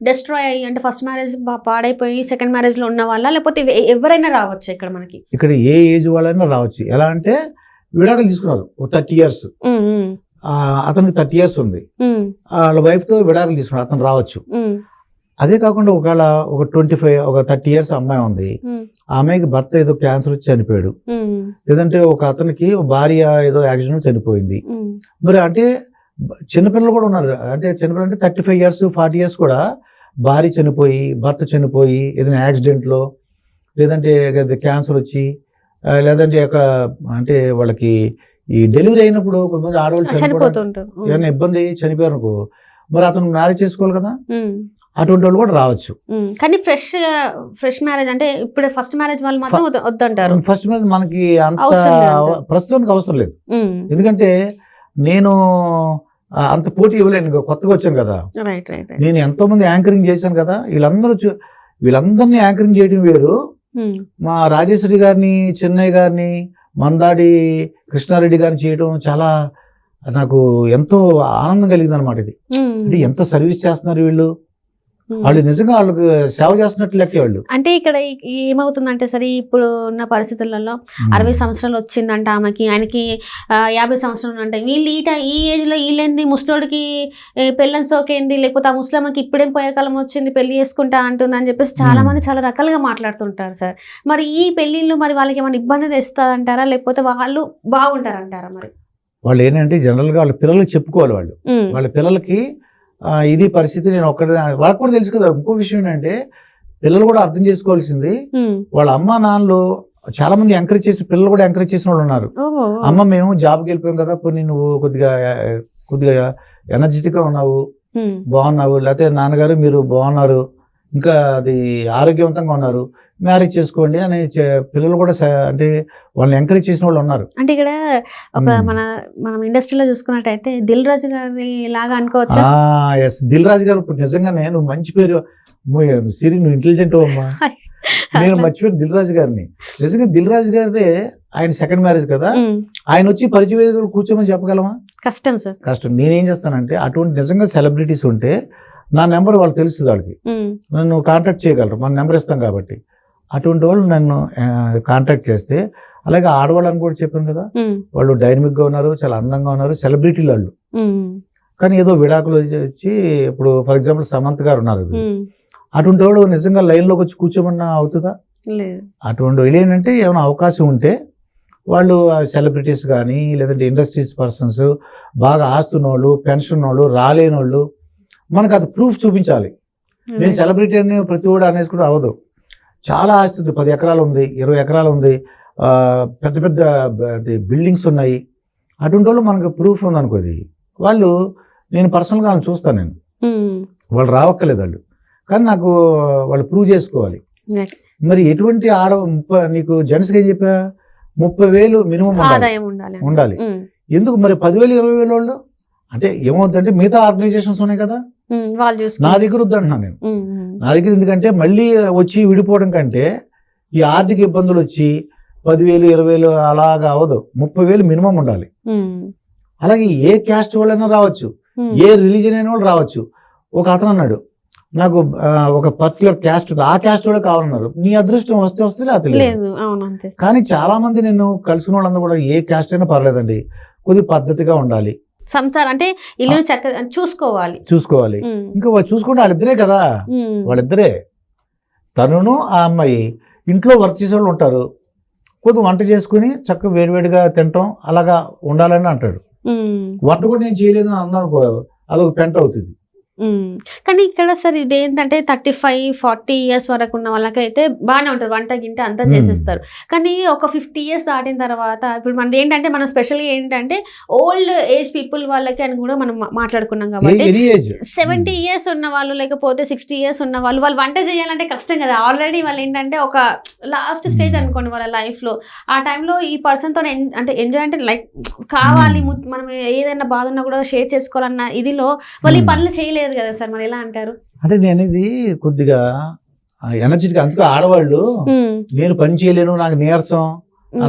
డిస్ట్రాయ్ అయ్యి అంటే ఫస్ట్ మ్యారేజ్ పాడైపోయి సెకండ్ మ్యారేజ్లో ఉన్న వాళ్ళ, లేకపోతే ఎవరైనా రావచ్చు ఇక్కడ మనకి? ఇక్కడ ఏ ఏజ్ వాళ్ళైనా రావచ్చు. ఎలా అంటే విడాకులు తీసుకున్నారు 30 years, అతనికి 30 years ఉంది, వాళ్ళ వైఫ్తో విడాకులు తీసుకున్నారు, అతను రావచ్చు. అదే కాకుండా ఒకవేళ ఒక 30 years అమ్మాయి ఉంది, ఆ అమ్మాయికి భర్త ఏదో క్యాన్సర్ వచ్చి చనిపోయాడు, లేదంటే ఒక అతనికి భార్య ఏదో యాక్సిడెంట్ చనిపోయింది. మరి అంటే చిన్నపిల్లలు కూడా ఉన్నారు. అంటే చిన్నపిల్లలు అంటే 35 years 40 years కూడా భార్య చనిపోయి భర్త చనిపోయి ఏదైనా యాక్సిడెంట్లో, లేదంటే క్యాన్సర్ వచ్చి, లేదంటే అంటే వాళ్ళకి ఈ డెలివరీ అయినప్పుడు కొంతమంది ఆడవాళ్ళు చనిపోతుంటారు, ఏమైనా ఇబ్బంది చనిపోయారు అనుకో, మరి అతను మ్యారేజ్ చేసుకోవాలి కదా, అటువంటి వాళ్ళు కూడా రావచ్చు. కానీ ఫ్రెష్ మ్యారేజ్ అంటే ఇప్పుడు ఫస్ట్ మ్యారేజ్ వాళ్ళు మాత్రం వద్దంటారు. ఫస్ట్ మ్యారేజ్ మనకి అంత ప్రస్తుతానికి అవసరం లేదు. ఎందుకంటే నేను అంత పోటీ ఇవ్వలేను, కొత్తగా వచ్చాను కదా. Right right right. నేను ఎంతో మంది యాంకరింగ్ చేశాను కదా, వీళ్ళందరినీ యాంకరింగ్ చేయడం వేరు. మా రాజేశ్వరి గారిని, చెన్నై గారిని, మందాడి కృష్ణారెడ్డి గారిని చేయడం చాలా నాకు ఎంతో ఆనందం కలిగింది అనమాట. ఇది అంటే ఎంత సర్వీస్ చేస్తున్నారు వీళ్ళు, వాళ్ళు నిజంగా వాళ్ళకి సేవ చేస్తున్నట్టు లెక్కే వాళ్ళు. అంటే ఇక్కడ ఏమవుతుందంటే సరే ఇప్పుడు ఉన్న పరిస్థితులలో 60 సంవత్సరాలు వచ్చిందంట ఆమెకి, ఆయనకి 50 సంవత్సరాలు అంటే వీళ్ళు ఈ ఏజ్లో వీళ్ళేంది ముసలోడికి పెళ్ళని సోకేంది, లేకపోతే ఆ ముసలమ్మకి ఇప్పుడేం పోయే కాలం వచ్చింది పెళ్లి చేసుకుంటా అంటుంది అని చెప్పేసి చాలా మంది చాలా రకాలుగా మాట్లాడుతుంటారు సార్. మరి ఈ పెళ్ళిళ్ళు మరి వాళ్ళకి ఏమైనా ఇబ్బంది తెస్తుందంటారా, లేకపోతే వాళ్ళు బాగుంటారంటారా? మరి వాళ్ళు ఏంటంటే జనరల్గా వాళ్ళ పిల్లలకి చెప్పుకోవాలి, వాళ్ళ పిల్లలకి ఇది పరిస్థితి, నేను ఒక్కడే, వాళ్ళకి కూడా తెలుసు కదా. ఇంకో విషయం ఏంటంటే పిల్లలు కూడా అర్థం చేసుకోవాల్సింది, వాళ్ళ అమ్మ నాన్నలు చాలా మంది ఎంకరేజ్ చేసి, పిల్లలు కూడా ఎంకరేజ్ చేసిన వాళ్ళు ఉన్నారు. అమ్మ మేము జాబ్కి వెళ్ళిపోయాం కదా, పోనీ నువ్వు కొద్దిగా ఎనర్జెటిక్గా ఉన్నావు, బాగున్నావు, లేకపోతే నాన్నగారు మీరు బాగున్నారు, ఇంకా అది ఆరోగ్యవంతంగా ఉన్నారు, మ్యారేజ్ చేసుకోండి అని పిల్లలు కూడా అంటే వాళ్ళని ఎంకరేజ్ చేసిన వాళ్ళు ఉన్నారు. అంటే ఇక్కడ ఒక మనం ఇండస్ట్రీలో చూసుకున్నట్టయితే దిల్ రాజు గారి లాగా అనుకోవచ్చు. ఎస్, దిల్ రాజు గారు ఇప్పుడు నిజంగానే నువ్వు మంచి పేరు సిరి, నువ్వు ఇంటెలిజెంట్ అమ్మా. నేను మర్చిపోయాను దిల్ రాజు గారిని. నిజంగా దిల్ రాజు గారి ఆయన సెకండ్ మ్యారేజ్ కదా, ఆయన వచ్చి పరిచయ కూర్చోమని చెప్పగలమా? కష్టం సార్, కష్టం. నేనేం చేస్తానంటే అటువంటి నిజంగా సెలబ్రిటీస్ ఉంటే నా నెంబర్ వాళ్ళు తెలుస్తుంది, వాళ్ళకి నన్ను కాంటాక్ట్ చేయగలరు, మన నెంబర్ ఇస్తాం కాబట్టి. అటువంటి వాళ్ళు నన్ను కాంటాక్ట్ చేస్తే, అలాగే ఆడవాళ్ళని కూడా చెప్పాను కదా, వాళ్ళు డైనమిక్గా ఉన్నారు, చాలా అందంగా ఉన్నారు, సెలబ్రిటీలు వాళ్ళు. కానీ ఏదో విడాకులు వచ్చి ఇప్పుడు ఫర్ ఎగ్జాంపుల్ సమంత్ గారు ఉన్నారు, అటువంటి వాళ్ళు నిజంగా లైన్లోకి వచ్చి కూర్చోమన్నా అవుతుందా? అటువంటి వాళ్ళు ఏంటంటే ఏమైనా అవకాశం ఉంటే వాళ్ళు సెలబ్రిటీస్ కానీ లేదంటే ఇండస్ట్రీస్ పర్సన్స్, బాగా ఆస్తున్నోళ్ళు, పెన్షన్ వాళ్ళు, రాలేనోళ్ళు, మనకు అది ప్రూఫ్ చూపించాలి. నేను సెలబ్రిటీ అని ప్రతి కూడా అనేసుకుంటే అవ్వదు. చాలా ఆస్తి ఉంది, 10 ఎకరాలు ఉంది, 20 ఎకరాలు ఉంది, పెద్ద పెద్ద బిల్డింగ్స్ ఉన్నాయి. అటువంటి వాళ్ళు మనకు ప్రూఫ్ ఉందనుకోది, వాళ్ళు నేను పర్సనల్గా వాళ్ళని చూస్తాను, నేను వాళ్ళు రావక్కర్లేదు వాళ్ళు, కానీ నాకు వాళ్ళు ప్రూవ్ చేసుకోవాలి. మరి ఎటువంటి నీకు జెంట్స్కి ఏం చెప్పా, 30,000 మినిమం ఉండాలి. ఎందుకు మరి 10,000 20,000 వాళ్ళు అంటే ఏమవుతుందంటే మిగతా ఆర్గనైజేషన్స్ ఉన్నాయి కదా, నా దగ్గర వద్దంటున్నాను నేను. నా దగ్గర ఎందుకంటే మళ్ళీ వచ్చి విడిపోవడం కంటే ఈ ఆర్థిక ఇబ్బందులు వచ్చి 10,000 20,000 అలాగా అవ్వదు, 30,000 మినిమం ఉండాలి. అలాగే ఏ క్యాస్ట్ వాళ్ళైనా రావచ్చు, ఏ రిలీజన్ అయిన వాళ్ళు రావచ్చు. ఒక అతను అన్నాడు నాకు ఒక పర్టికులర్ క్యాస్ట్ ఉంది, ఆ క్యాస్ట్ కూడా కావాలన్నారు. నీ అదృష్టం వస్తే లేదు. కానీ చాలా మంది నేను కలిసిన వాళ్ళందరూ కూడా ఏ క్యాస్ట్ అయినా పర్లేదండి, కొద్ది పద్ధతిగా ఉండాలి, సంసారం అంటే ఇల్లు చక్కగా చూసుకోవాలి. ఇంకా వాళ్ళు చూసుకుంటే వాళ్ళిద్దరే కదా, వాళ్ళిద్దరే, తనును ఆ అమ్మాయి ఇంట్లో వర్క్ చేసే వాళ్ళు ఉంటారు, కొద్ది వంట చేసుకుని చక్కగా వేడివేడిగా తినటం అలాగా ఉండాలని అంటాడు. వంట కూడా నేను చేయలేను అన్నాను, అదొక పెంట అవుతుంది. కానీ ఇక్కడ సార్ ఇది ఏంటంటే 35-40 ఇయర్స్ వరకు ఉన్న వాళ్ళకైతే బాగానే ఉంటుంది, వంట గింట అంతా చేసేస్తారు. కానీ ఒక 50 ఇయర్స్ దాటిన తర్వాత ఇప్పుడు మనది ఏంటంటే మనం స్పెషల్గా ఏంటంటే ఓల్డ్ ఏజ్ పీపుల్ వాళ్ళకి అని కూడా మనం మాట్లాడుకున్నాం కాబట్టి 70 ఇయర్స్ ఉన్న వాళ్ళు లేకపోతే 60 ఇయర్స్ ఉన్న వాళ్ళు వంట చేయాలంటే కష్టం కదా. ఆల్రెడీ వాళ్ళు ఏంటంటే ఒక లాస్ట్ స్టేజ్ అనుకోండి వాళ్ళ లైఫ్లో, ఆ టైంలో ఈ పర్సన్తో అంటే ఎంజాయ్ అంటే లైక్ కావాలి, మనం ఏదైనా బాధ ఉన్నా కూడా షేర్ చేసుకోవాలన్న ఇదిలో వాళ్ళు ఈ పనులు చేయలేదు కదా సార్, మరి ఎలా అంటారు? అంటే నేను ఇది కొద్దిగా ఎనర్జెటిక్, అందుకే ఆడవాళ్ళు నేను పని చేయలేను, నాకు నీరసం,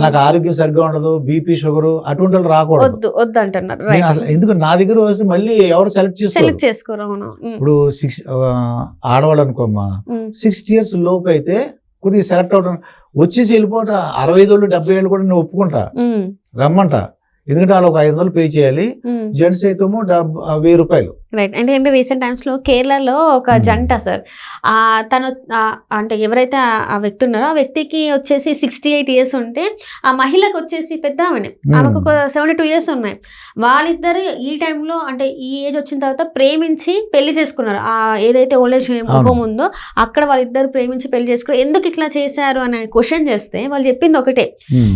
నాకు ఆరోగ్యం సరిగ్గా ఉండదు, బీపీ షుగర్ అటువంటి వాళ్ళు రాకూడదు అంటున్నారు. అసలు ఎందుకు నా దగ్గర వస్తే మళ్ళీ ఎవరు సెలెక్ట్ చేసుకోరు. ఇప్పుడు ఆడవాళ్ళు అనుకోమ్మా 60 ఇయర్స్ లోపు అయితే కొద్దిగా సెలెక్ట్ అవడం, వచ్చేసి వెళ్ళిపోట 65 ఏళ్ళు 70 ఏళ్ళు కూడా నేను ఒప్పుకుంటా, రమ్మంట. ఎందుకంటే వాళ్ళు ఒక 500 పే చేయాలి, జెంట్స్ అయితే 1000 రూపాయలు. రైట్. అంటే రీసెంట్ టైమ్స్లో కేరళలో ఒక జంట సార్, తను అంటే ఎవరైతే ఆ వ్యక్తి ఉన్నారో ఆ వ్యక్తికి వచ్చేసి 68 ఇయర్స్ ఉంటే ఆ మహిళకు వచ్చేసి పెద్ద ఆమెకు ఒక 72 ఇయర్స్ ఉన్నాయి. వాళ్ళిద్దరు ఈ టైంలో అంటే ఈ ఏజ్ వచ్చిన తర్వాత ప్రేమించి పెళ్లి చేసుకున్నారు. ఆ ఏదైతే ఓల్డ్ ఏజ్ హోమ్ ఉందో అక్కడ వాళ్ళిద్దరు ప్రేమించి పెళ్లి చేసుకున్నారు. ఎందుకు ఇట్లా చేశారు అనే క్వశ్చన్ చేస్తే వాళ్ళు చెప్పింది ఒకటే,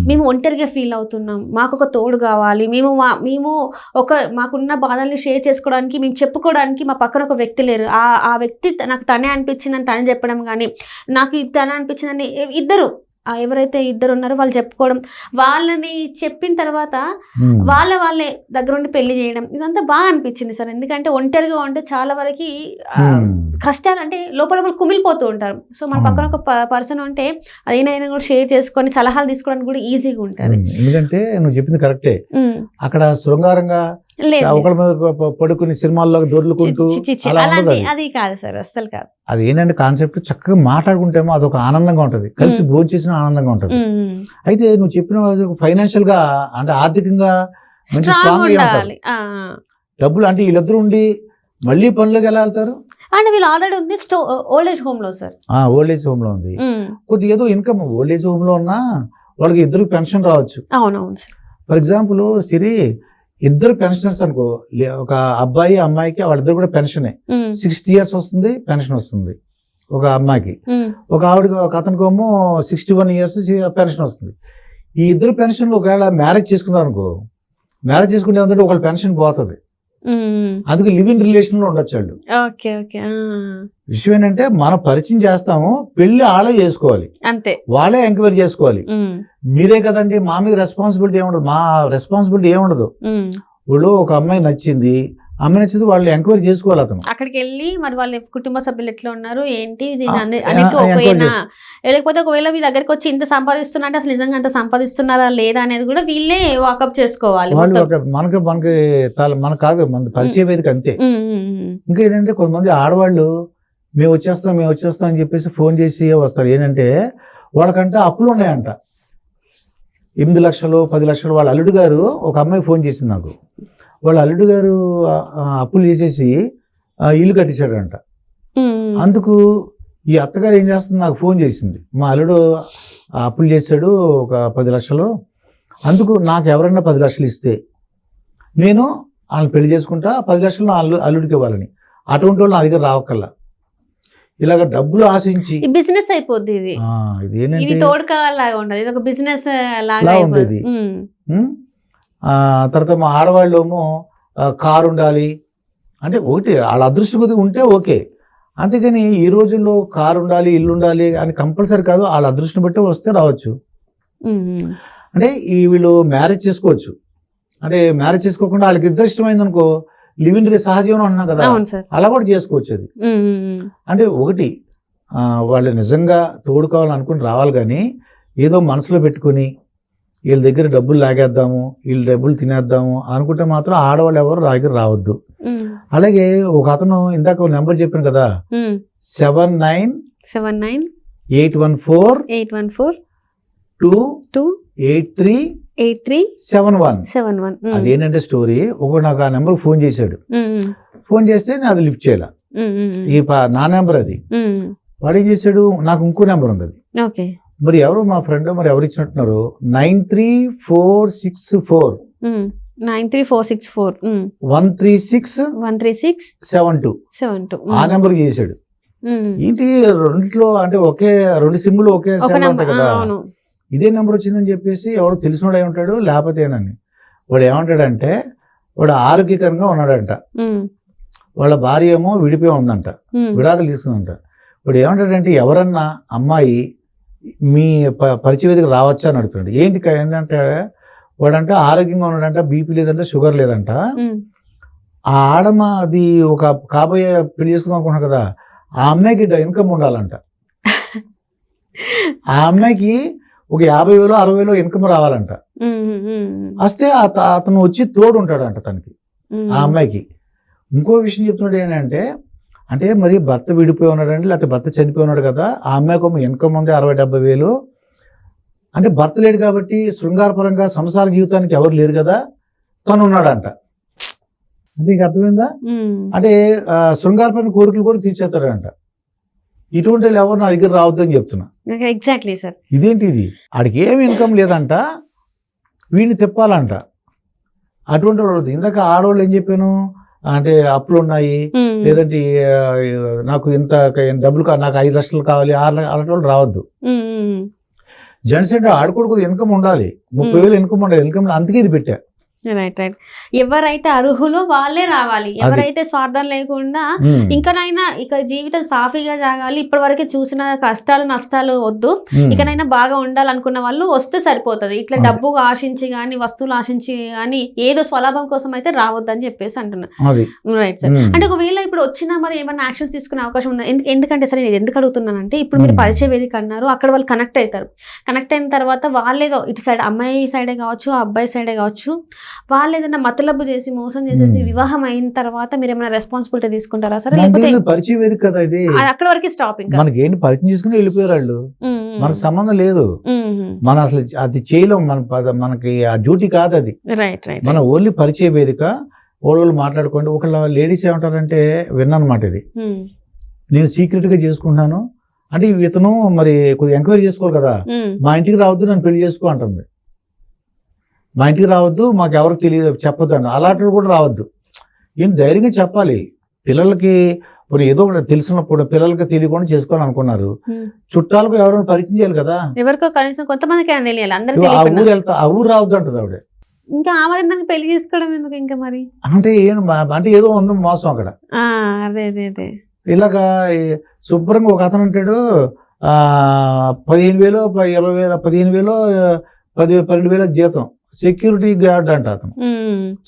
మేము ఒంటరిగా ఫీల్ అవుతున్నాం, మాకు ఒక తోడు కావాలి, మేము మాకున్న బాధల్ని షేర్ చేసుకోవడానికి, మేము చెప్పుకోవడానికి మా పక్కన ఒక వ్యక్తి లేరు. ఆ వ్యక్తి నాకు తనే అనిపించిందని తనే చెప్పడం కానీ, నాకు తనే అనిపించిందని ఇద్దరు ఎవరైతే ఇద్దరు ఉన్నారో వాళ్ళు చెప్పుకోవడం, వాళ్ళని చెప్పిన తర్వాత వాళ్ళే దగ్గర ఉండి పెళ్లి చేయడం, ఇదంతా బాగా అనిపించింది సార్. ఎందుకంటే ఒంటరిగా ఉంటే చాలా వరకు కష్టాలు అంటే లోపల కుమిలిపోతూ ఉంటారు. సో మన పక్కన ఒక పర్సన్ ఉంటే అదేనైనా కూడా షేర్ చేసుకొని సలహాలు తీసుకోవడానికి కూడా ఈజీగా ఉంటుంది. ఎందుకంటే నువ్వు చెప్పింది కరెక్టే. అక్కడ శృంగారంగా ఒకళ్ళ మీద పడుకుని సినిమాల్లో దొర్లుకుంటూ అది కాదు సార్, అస్సలు కాదు. అది ఏంటంటే కాన్సెప్ట్ చక్కగా మాట్లాడుకుంటేమో అదొక ఆనందంగా ఉంటది, కలిసి భోజనం చేసిన ఆనందంగా ఉంటది. అయితే నువ్వు చెప్పిన ఫైనాన్షియల్ గా అంటే ఆర్థికంగా మంచి స్ట్రాంగ్ గా ఉంటారు. డబ్బులు అంటే వీళ్ళిద్దరు ఉండి మళ్ళీ పనులకు ఎలా వెళ్తారు అంటే వీళ్ళు ఆల్రెడీ ఉంది ఓల్డ్ ఏజ్ హోమ్ లో సార్. ఓల్డ్ ఏజ్ హోమ్ లో ఉంది, కొద్దిగా ఏదో ఇన్కమ్ ఓల్డ్ ఏజ్ హోమ్ లో ఉన్నా వాళ్ళకి ఇద్దరు పెన్షన్ రావచ్చు. అవునవును సార్. ఫర్ ఎగ్జాంపుల్ సిరి ఇద్దరు పెన్షనర్స్ అనుకో, ఒక అబ్బాయి అమ్మాయికి వాళ్ళిద్దరు కూడా పెన్షనే. 60 years వస్తుంది పెన్షన్ వస్తుంది ఒక అమ్మాయికి, ఒక ఆవిడకి ఒక అతనికేమో 61 years పెన్షన్ వస్తుంది. ఈ ఇద్దరు పెన్షన్లు ఒకవేళ మ్యారేజ్ చేసుకున్నారు అనుకో, మ్యారేజ్ చేసుకుంటే ఏమంటే ఒకళ్ళ పెన్షన్ పోతుంది. అందుకే లివ్ ఇన్ రిలేషన్ లో ఉండొచ్చు వాళ్ళు. విషయం ఏంటంటే మనం పరిచయం చేస్తాము, పెళ్లి వాళ్ళే చేసుకోవాలి, అంతే, వాళ్ళే ఎంక్వైరీ చేసుకోవాలి. మీరే కదండి మా మీద రెస్పాన్సిబిలిటీ ఏముండదు, మా రెస్పాన్సిబిలిటీ ఏముండదు. వాళ్ళు ఒక అమ్మాయి నచ్చింది, అమ్మాయి నచ్చింది, వాళ్ళు ఎంక్వైరీ చేసుకోవాలి. అతను అక్కడికి వెళ్ళి మరి వాళ్ళ కుటుంబ సభ్యులు ఎట్లా ఉన్నారు ఏంటి లేకపోతే ఒకవేళ మీ దగ్గరికి వచ్చి ఇంత సంపాదిస్తున్నా అంటే అసలు నిజంగా అంత సంపాదిస్తున్నారా లేదా అనేది కూడా వీళ్ళే వాకప్ చేసుకోవాలి. మనకి మనకు కాదు, మన పరిచయ వేదిక అంతే. ఇంకా ఏంటంటే కొంతమంది ఆడవాళ్ళు మేము వచ్చేస్తాం అని చెప్పేసి ఫోన్ చేసి వస్తారు. ఏంటంటే వాళ్ళకంటే అప్పులు ఉన్నాయంట, 8 లక్షలు 10 లక్షలు. వాళ్ళ అల్లుడు గారు ఒక అమ్మాయి ఫోన్ చేసింది నాకు, వాళ్ళ అల్లుడు గారు అప్పులు చేసేసి ఇల్లు కట్టించాడంట. అందుకు ఈ అత్తగారు ఏం చేస్తుంది, నాకు ఫోన్ చేసింది, మా అల్లుడు అప్పులు చేశాడు ఒక 10 లక్షలు, అందుకు నాకు ఎవరన్నా 10 లక్షలు ఇస్తే నేను వాళ్ళని పెళ్లి చేసుకుంటా, 10 లక్షలు నా అల్లుడికి ఇవ్వాలని. అటువంటి వాళ్ళు నా దగ్గర రావక్కల్లా, ఇలాగ డబ్బులు ఆశించి బిజినెస్ అయిపోద్ది. ఇది తోడుకాలాగా ఉండదు, ఇది ఒక బిజినెస్ లాగా ఉండేది. తర్వాత మా ఆడవాళ్ళు ఏమో కారు ఉండాలి అంటే, ఒకటి వాళ్ళ అదృష్టం కొద్దిగా ఉంటే ఓకే, అంతేగాని ఈ రోజుల్లో కారు ఉండాలి ఇల్లు ఉండాలి అని కంపల్సరీ కాదు, వాళ్ళ అదృష్టం బట్టి వస్తే రావచ్చు. అంటే వీళ్ళు మ్యారేజ్ చేసుకోవచ్చు, అంటే మ్యారేజ్ చేసుకోకుండా వాళ్ళకి ఇద్దరు ఇష్టమైంది అనుకో, లివ్ ఇన్ సహజీవనం అన్నాం కదా, అలా కూడా చేసుకోవచ్చు. అది అంటే ఒకటి వాళ్ళు నిజంగా తోడుకోవాలనుకుని రావాలి, కానీ ఏదో మనసులో పెట్టుకుని వీళ్ళ దగ్గర డబ్బులు లాగేద్దాము, వీళ్ళ డబ్బులు తినేద్దాము అనుకుంటే మాత్రం ఆడవాళ్ళు ఎవరు దగ్గర రావద్దు. అలాగే ఒక అతను ఇందాక నెంబర్ చెప్పాను కదా, 7994828371. అదేంటంటే స్టోరీ, నాకు ఆ నెంబర్ ఫోన్ చేశాడు, ఫోన్ చేస్తే నేను అది లిఫ్ట్ చేయాల, నా నెంబర్ అది. వాడు ఏం చేశాడు, నాకు ఇంకో నెంబర్ ఉంది అది, మరి ఎవరు మా ఫ్రెండ్ మరి ఎవరు ఇచ్చినట్టున్నారు, 93464 13672 ఆ నెంబర్ చేశాడు. ఏంటి రెండిట్లో అంటే ఒకే 2 సిమ్లు ఒకే ఉంటాయి కదా, ఇదే నెంబర్ వచ్చిందని చెప్పేసి ఎవరు తెలిసినోడు అయి ఉంటాడు, లేకపోతే ఏనని. వాడు ఏమంటాడంటే, వాడు ఆరోగ్యకరంగా ఉన్నాడంట, వాళ్ళ భార్య ఏమో విడిపోయి ఉందంట, విడాకులు తీసుకుందంట. వాడు ఏమంటాడంటే, ఎవరన్నా అమ్మాయి మీ పరిచయ వేదిక రావచ్చా అని అడుగుతున్నాడు. ఏంటంటే వాడంటే ఆరోగ్యంగా ఉన్నాడంట, బీపీ లేదంట, షుగర్ లేదంట. ఆ ఆడమ అది ఒక కాబోయే పెళ్లి చేసుకుందాం అనుకున్నాడు కదా, ఆ అమ్మాయికి ఇన్కమ్ ఉండాలంట, ఆ అమ్మాయికి ఒక 50,000 60,000 ఇన్కమ్ రావాలంట. వస్తే అతను వచ్చి తోడు ఉంటాడంట తనకి, ఆ అమ్మాయికి. ఇంకో విషయం చెప్తున్నాడు ఏంటంటే, అంటే మరి భర్త విడిపోయి ఉన్నాడండి, లేకపోతే భర్త చనిపోయి ఉన్నాడు కదా, ఆ అమ్మాయికి ఇన్కమ్ ఉంది 60,000-70,000. అంటే భర్త లేడు కాబట్టి శృంగారపరంగా సంసార జీవితానికి ఎవరు లేరు కదా, తను ఉన్నాడంట. అంటే నీకు అర్థమైందా? అంటే శృంగారపరమైన కోరికలు కూడా తీర్చేస్తాడంట. ఇటువంటి వాళ్ళు ఎవరు నా దగ్గర రావద్దు అని చెప్తున్నా. Exactly sir. ఇదేంటి ఇది, ఆడికి ఏమి ఇన్కమ్ లేదంట, వీడిని తిప్పాలంట. అటువంటి వాళ్ళు ఇందాక ఆడవాళ్ళు ఏం చెప్పాను అంటే, అప్పులు ఉన్నాయి, లేదంటే నాకు ఇంత డబ్బులు నాకు 5 లక్షలు కావాలి, 6 లక్షలు, అలాంటి వాళ్ళు రావద్దు. జెంట్స్ అంటే ఆడుకోడు ఇన్కమ్ ఉండాలి, 30,000 ఇన్కమ్ ఉండాలి. ఇన్కమ్ అందుకే ఇది పెట్టా, రైట్ రైట్. ఎవరైతే అర్హులో వాళ్ళే రావాలి, ఎవరైతే స్వార్థం లేకుండా ఇంకనైనా ఇక జీవితం సాఫీగా సాగాలి, ఇప్పటి వరకు చూసిన కష్టాలు నష్టాలు వద్దు, ఇకనైనా బాగా ఉండాలనుకున్న వాళ్ళు వస్తే సరిపోతుంది. ఇట్లా డబ్బు ఆశించి కానీ వస్తువులు ఆశించి కానీ ఏదో స్వలాభం కోసం అయితే రావద్దని చెప్పేసి అంటున్నా. Right sir. అంటే ఒకవేళ ఇప్పుడు వచ్చినా మరి ఏమైనా యాక్షన్స్ తీసుకునే అవకాశం ఉందా? ఎందుకంటే సార్ నేను ఎందుకు అడుగుతున్నానంటే ఇప్పుడు మీరు పరిచయ వేదిక అన్నారు, అక్కడ వాళ్ళు కనెక్ట్ అవుతారు. కనెక్ట్ అయిన తర్వాత వాళ్ళేదో ఇటు సైడ్ అమ్మాయి సైడే కావచ్చు అబ్బాయి సైడే కావచ్చు, వాళ్ళు ఏదైనా మతలబ్బు చేసి మోసం చేసేసి వివాహం అయిన తర్వాత మీరు ఏమైనా రెస్పాన్సిబిలిటీ తీసుకుంటారా సార్? లేకపోతే పరిచయం వేదిక కదా ఇది, అక్కడ వరకు స్టాప్, ఇంకా మనకి ఏంటి పరిచయం చేసుకుని వెళ్ళిపోయారు వాళ్ళు, మనకు సంబంధం లేదు, మనం అసలు అది చేయలేం, మనకి ఆ డ్యూటీ కాదు అది. Right right. మన ఓన్లీ పరిచయ వేదిక, వాళ్ళు మాట్లాడుకోండి. ఒకళ్ళ లేడీస్ ఏమంటారంటే విన్నానమాట, ఇది నేను సీక్రెట్ గా చేసుకుంటున్నాను అంటే ఇతను మరి కొద్దిగా ఎంక్వైరీ చేసుకోవాలి కదా, మా ఇంటికి రావద్దు నన్ను పెళ్లి చేసుకో అంటుంది, మా ఇంటికి రావద్దు మాకు ఎవరికి తెలియదు చెప్పొద్దు అండి, అలాంటి కూడా రావద్దు. ఏంటి ధైర్యంగా చెప్పాలి పిల్లలకి, ఇప్పుడు ఏదో ఒకటి తెలిసినప్పుడు పిల్లలకి తెలియకుండా చేసుకోవాలనుకున్నారు, చుట్టాలకు ఎవరైనా పరిచయం చేయాలి కదా, ఎవరికో కనీసం కొంతమందికి తెలియాలి, అందరికీ ఆ ఊరు రావద్దు అంటుంది ఆవిడ. ఇంకా ఆమె పెళ్లి చేసుకోవడం ఎందుకు ఇంకా మరి, అంటే అంటే ఏదో ఉంది మోసం అక్కడ. అదే అదే అదే. ఇలాగా శుభ్రంగా ఒక అతను అంటాడు 15,000 20,000 15,000 12,000 జీతం, సెక్యూరిటీ గార్డ్ అంట అతను.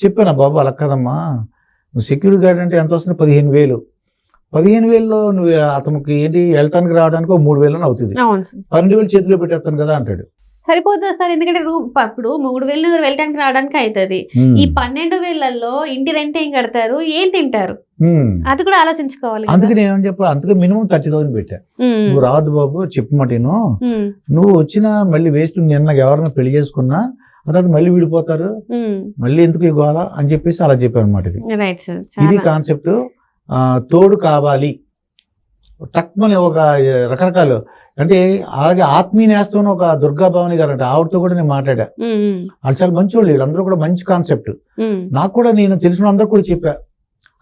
చెప్పాను బాబు అలా కదమ్మా, నువ్వు సెక్యూరిటీ గార్డ్ అంటే ఎంత వస్తుంది 15,000, 15,000లో నువ్వు అతనికి ఏంటి వెళ్ళటానికి రావడానికి 3,000 అవుతుంది, 12,000 చేతిలో పెట్టేస్తాను కదా అంటాడు. సరిపోతుంది సార్, ఎందుకంటే రూమ్ ఇప్పుడు 3,000 వెళ్ళడానికి రావడానికి అవుతుంది, ఈ 12,000లో ఇంటి రెంట్ ఏం కడతారు, ఏం తింటారు, అది కూడా ఆలోచించుకోవాలి. అందుకే నేను ఏమని చెప్పాలి, అందుకే మినిమం 30,000 పెట్టా. నువ్వు రావద్దు బాబు చెప్పమాటేను, నువ్వు వచ్చినా మళ్ళీ వేస్ట్, నిన్న ఎవరైనా పెళ్లి చేసుకున్నా అதாவது మళ్ళీ విడిపోతారు, మళ్ళీ ఎందుకు ఇవ్వాలా అని చెప్పేసి అలా చెప్పాను అనమాట. ఇది కాన్సెప్ట్. తోడు కావాలి టక్మని ఒక రకరకాలు అంటే, అలాగే ఆత్మీయ నేస్తం ఒక దుర్గా భవాని గారు అంటే ఆవిడతో కూడా నేను మాట్లాడా, వాళ్ళు చాలా మంచి వాళ్ళు, వీళ్ళందరూ కూడా మంచి కాన్సెప్ట్. నాకు కూడా నేను తెలిసిన అందరు కూడా చెప్పా,